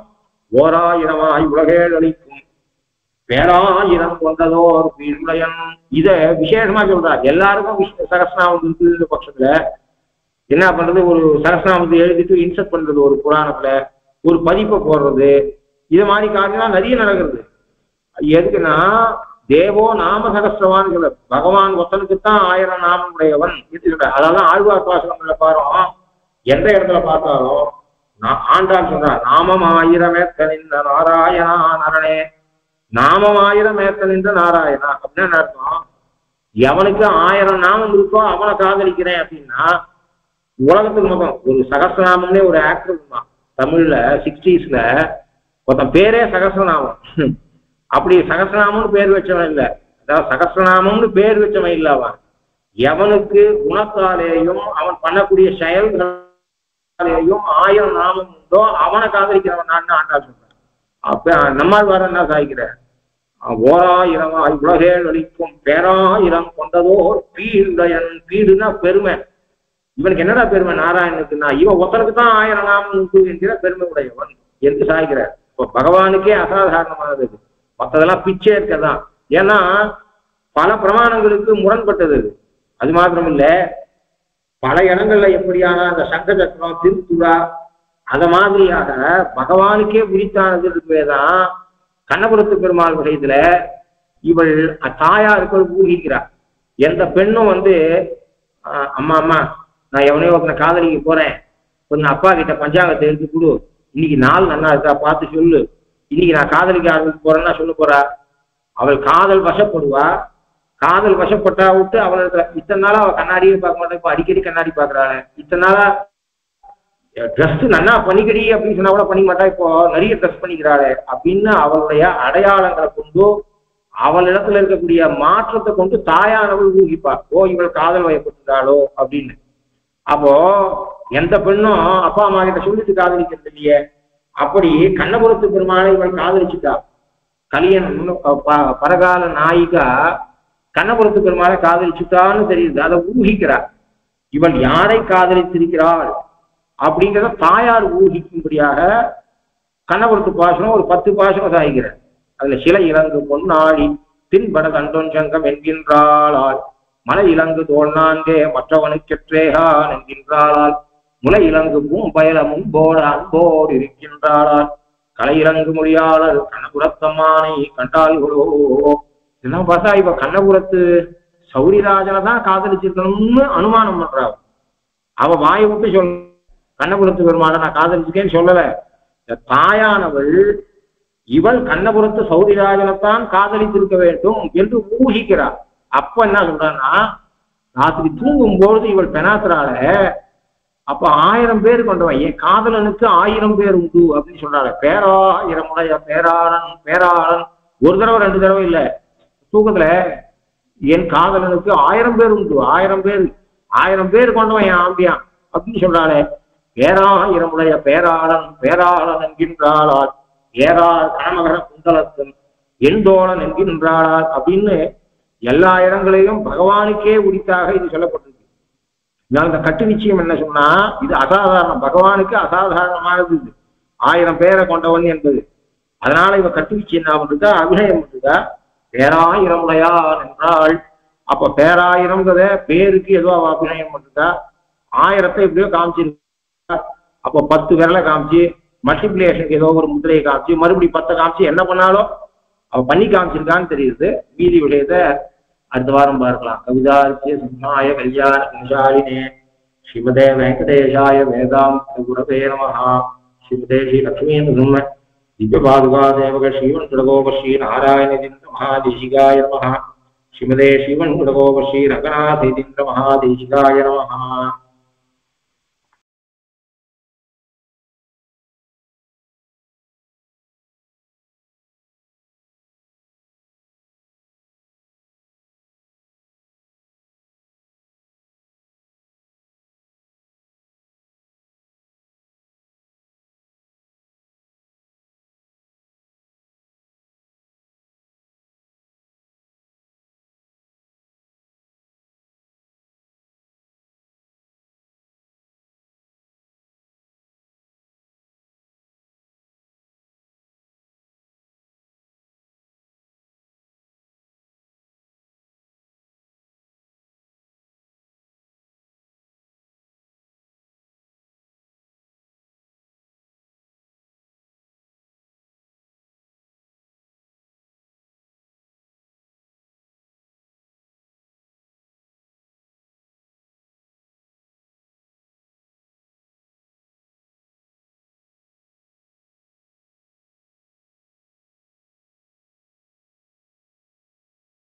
ஓராயிரமாய் உலகேழளிக்கும் பேராயிரம் கொண்டதோர் வீடுடையன். இத விசேஷமா சொல்றார். எல்லாருக்கும் சகஸ்ரநாமம் இருக்கு பட்சத்துல என்ன பண்றது, ஒரு சகஸ்ரநாமத்தை எழுதிட்டு இன்சர்ட் பண்றது, ஒரு புராணத்துல ஒரு பதிப்பை போடுறது, இது மாதிரி காரணம் நிறைய நடக்கிறது. எதுக்குன்னா தேவோ நாம சகஸ்ரவான்னு சொல்ல, பகவான் ஒத்தனுக்குத்தான் 1000 நாமம் உடையவன் இது சொல்ற. அதான் ஆழ்வார் பாசனங்கள்ல பாருவோம், எந்த இடத்துல பார்த்தாலும் ஆண்டாள் சொல்றான், நாமம் 1000 மேற்கனிந்த நாராயணா நரணே, நாமம் 1000 மேற்கனின்ற நாராயணா. அப்படின்னு அர்த்தம், எவனுக்கு 1000 நாமம் இருக்கோ அவனை காதலிக்கிறேன் அப்படின்னா உலகத்துக்கு மொத்தம் ஒரு சகஸ்ரநாமம்னே ஒரு ஆக்டர் இருந்தான் தமிழ்ல 60s ஒருத்தன் பேரே சகஸ்ரநாமம். அப்படி சகஸ்ரநாமம்னு பேர் வச்சவன் இல்லை, அதாவது சகஸ்ரநாமம்னு பேர் வச்சவன் இல்லை. அவன் எவனுக்கு குணத்தாலேயும் அவன் பண்ணக்கூடிய செயல்களாலேயும் 1000 நாமம் உண்டோ அவனை காதலிக்கிறவன் நான் ஆண்டா சொல்றேன். அப்ப நம்மால் வர என்ன சாய்க்கிற, ஓராயிரமாய் உலகேழளிக்கும் பேராயிரம் கொண்டதோர் பீடுடையன். பீடுனா பெருமை. இவனுக்கு என்னடா பெருமை நாராயணனுக்குன்னா, இவன் ஒருத்தனுக்கு தான் 1000 நாமம் உண்டு என்கிற பெருமை உடையவன் என்று சாய்கிறார். இப்போ பகவானுக்கே அசாதாரணமானது, மற்றதெல்லாம் பிச்சை இருக்கதான். ஏன்னா பல பிரமாணங்களுக்கு முரண்பட்டது. அது மாத்திரம் இல்ல, பல இடங்கள்ல எப்படியான அந்த சங்க சக்கரம் திருத்துழா அத மாதிரியாக பகவானுக்கே உரித்தானது இருக்குவேதான் கண்ணபுரத்து பெருமாள் விஷயத்துல இவள் தாயாருக்கு ஊகிக்கிறார். எந்த பெண்ணும் அம்மா அம்மா நான் எவனையோ ஒருத்தனை காதலிக்க போறேன், கொஞ்சம் அப்பா கிட்ட பஞ்சாங்கத்தை எடுத்து கொடு, இன்னைக்கு நாள் நல்லா இருக்கா பார்த்து சொல்லு, இன்னைக்கு நான் காதலிக்க ஆரம்பிக்க போறேன்னா சொல்ல போறா. அவள் காதல் வசப்படுவா. காதல் வசப்பட்டா விட்டு அவள் இத்தனை நாளா அவள் கண்ணாடியே பார்க்க மாட்டா, இப்ப அடிக்கடி கண்ணாடி பாக்குறாள். இத்தனை நாளா ட்ரெஸ் நல்லா பண்ணிக்கடி அப்படின்னு சொன்னா கூட பண்ணிக்க மாட்டா, இப்போ நிறைய ட்ரெஸ் பண்ணிக்கிறாளே அப்படின்னு அவளுடைய அடையாளங்களை கொண்டு அவளிடத்துல இருக்கக்கூடிய மாற்றத்தை கொண்டு தாயானவள் ஊகிப்பா. ஓ இவள் காதல் வயப்பட்டுட்டாளோ அப்படின்னு. அப்போ எந்த பெண்ணும் அப்பா அம்மா கிட்ட சொல்லிட்டு காதலிக்கிறது இல்லையே. அப்படி கண்ணபுரத்து பெருமாளை இவள் காதலிச்சுட்டா. கலியன் பரகால நாயிகா கண்ணபுரத்து பெருமாளை காதலிச்சுட்டான்னு தெரியுது. அதை ஊகிக்கிறார். இவள் யாரை காதலித்திருக்கிறாள் அப்படிங்கிறத தாயார் ஊகிக்கும்படியாக கண்ணபுரத்து பாசனம் ஒரு 10 பாசனம் சாய்கிறார். அதுல சில இலங்கு பொன்னாளி பின்பட கண்டோன் சங்கம் என்கின்றாளால், மலை இலங்கு தோல் நான்கே மற்றவனுக்கெற்றேகான் என்கின்றாளால், முளை இலங்கு பூம்பயல முன்போடு அன்போடு இருக்கின்றாளால், கலை இலங்கு மொழியாளர் கண்ணபுரத்தம்மானை கண்டாள்களோ. இதெல்லாம் பார்த்தா இப்ப கண்ணபுரத்து சௌரிராஜனை தான் காதலிச்சிருக்கணும்னு அனுமானம் பண்றாள். அவ வாயை விட்டு சொல்ல கண்ணபுரத்து பெருமாளை நான் காதலிச்சிருக்கேன்னு சொல்லல. தாயானவள் இவள் கண்ணபுரத்து சௌரிராஜனைத்தான் காதலித்திருக்க வேண்டும் என்று ஊகிக்கிறார். அப்ப என்ன சொல்றான்னா, ராத்திரி தூங்கும் பொழுது இவள் பெனாத்துறாள, அப்ப 1000 பேர் கொண்டவன், என் காதலனுக்கு 1000 பேர் உண்டு அப்படின்னு சொல்றாள். பேராயிரமுடைய பேராளன் பேராளன் ஒரு தடவை 2 தடவை இல்லை, தூக்கத்துல என் காதலனுக்கு 1000 பேர் உண்டு, 1000 பேர் கொண்டவன் என் ஆம்பியான் அப்படின்னு சொல்றாளே. பேராயிரமுடைய பேராளன் பேராளன் என்கின்றாளால், ஏறாள் கணமகர குண்டலத்தன் எந்தோளன் என்கின்றாளால் அப்படின்னு எல்லா இடங்களையும் பகவானுக்கே உரித்தாக இது சொல்லப்பட்டிருக்கு. நான் இந்த கட்டு நிச்சயம் என்ன சொன்னா, இது அசாதாரணம், பகவானுக்கு அசாதாரணமானது. இது 1000 பேரை கொண்டவன் என்பது. அதனால இவ கட்டு நிச்சயம் என்ன பண்றதா, அபிநயம் பண்றதா, பேராயிரமுடையான் என்றாள். அப்ப பேராயிரம்ங்கிறத பேருக்கு ஏதோ அவ அபிநயம் பண்றதா, 1000 எப்படியோ காமிச்சிருக்கா. அப்போ 10 விரலை காமிச்சு மல்டிபிளிகேஷனுக்கு ஏதோ ஒரு முதிரையை காமிச்சு மறுபடியும் 10 காமிச்சு என்ன பண்ணாலும் அவ பண்ணி காமிச்சிருக்கான்னு தெரியுது. மீதி விஷயத்தை அடுத்த வாரம் பார்க்கலாம். கவிதார்த்திய சிம்ஹாய கல்யாண குணசாலினே ஸ்ரீமதே வெங்கடேஷாய வேதாந்த குரவே நமஹ. ஸ்ரீமதே ஸ்ரீ லக்ஷ்மீ நரசிம்ம திவ்ய பாதுகா தேவக ஸ்ரீவன் குடகோப ஸ்ரீ நாராயணதீந்திர மகாதேசிகாய நமஹ. ஸ்ரீமதே ஸ்ரீவன் குடகோப ஸ்ரீ ரங்கநாதேந்திர மகாதேசிகாய நமஹ.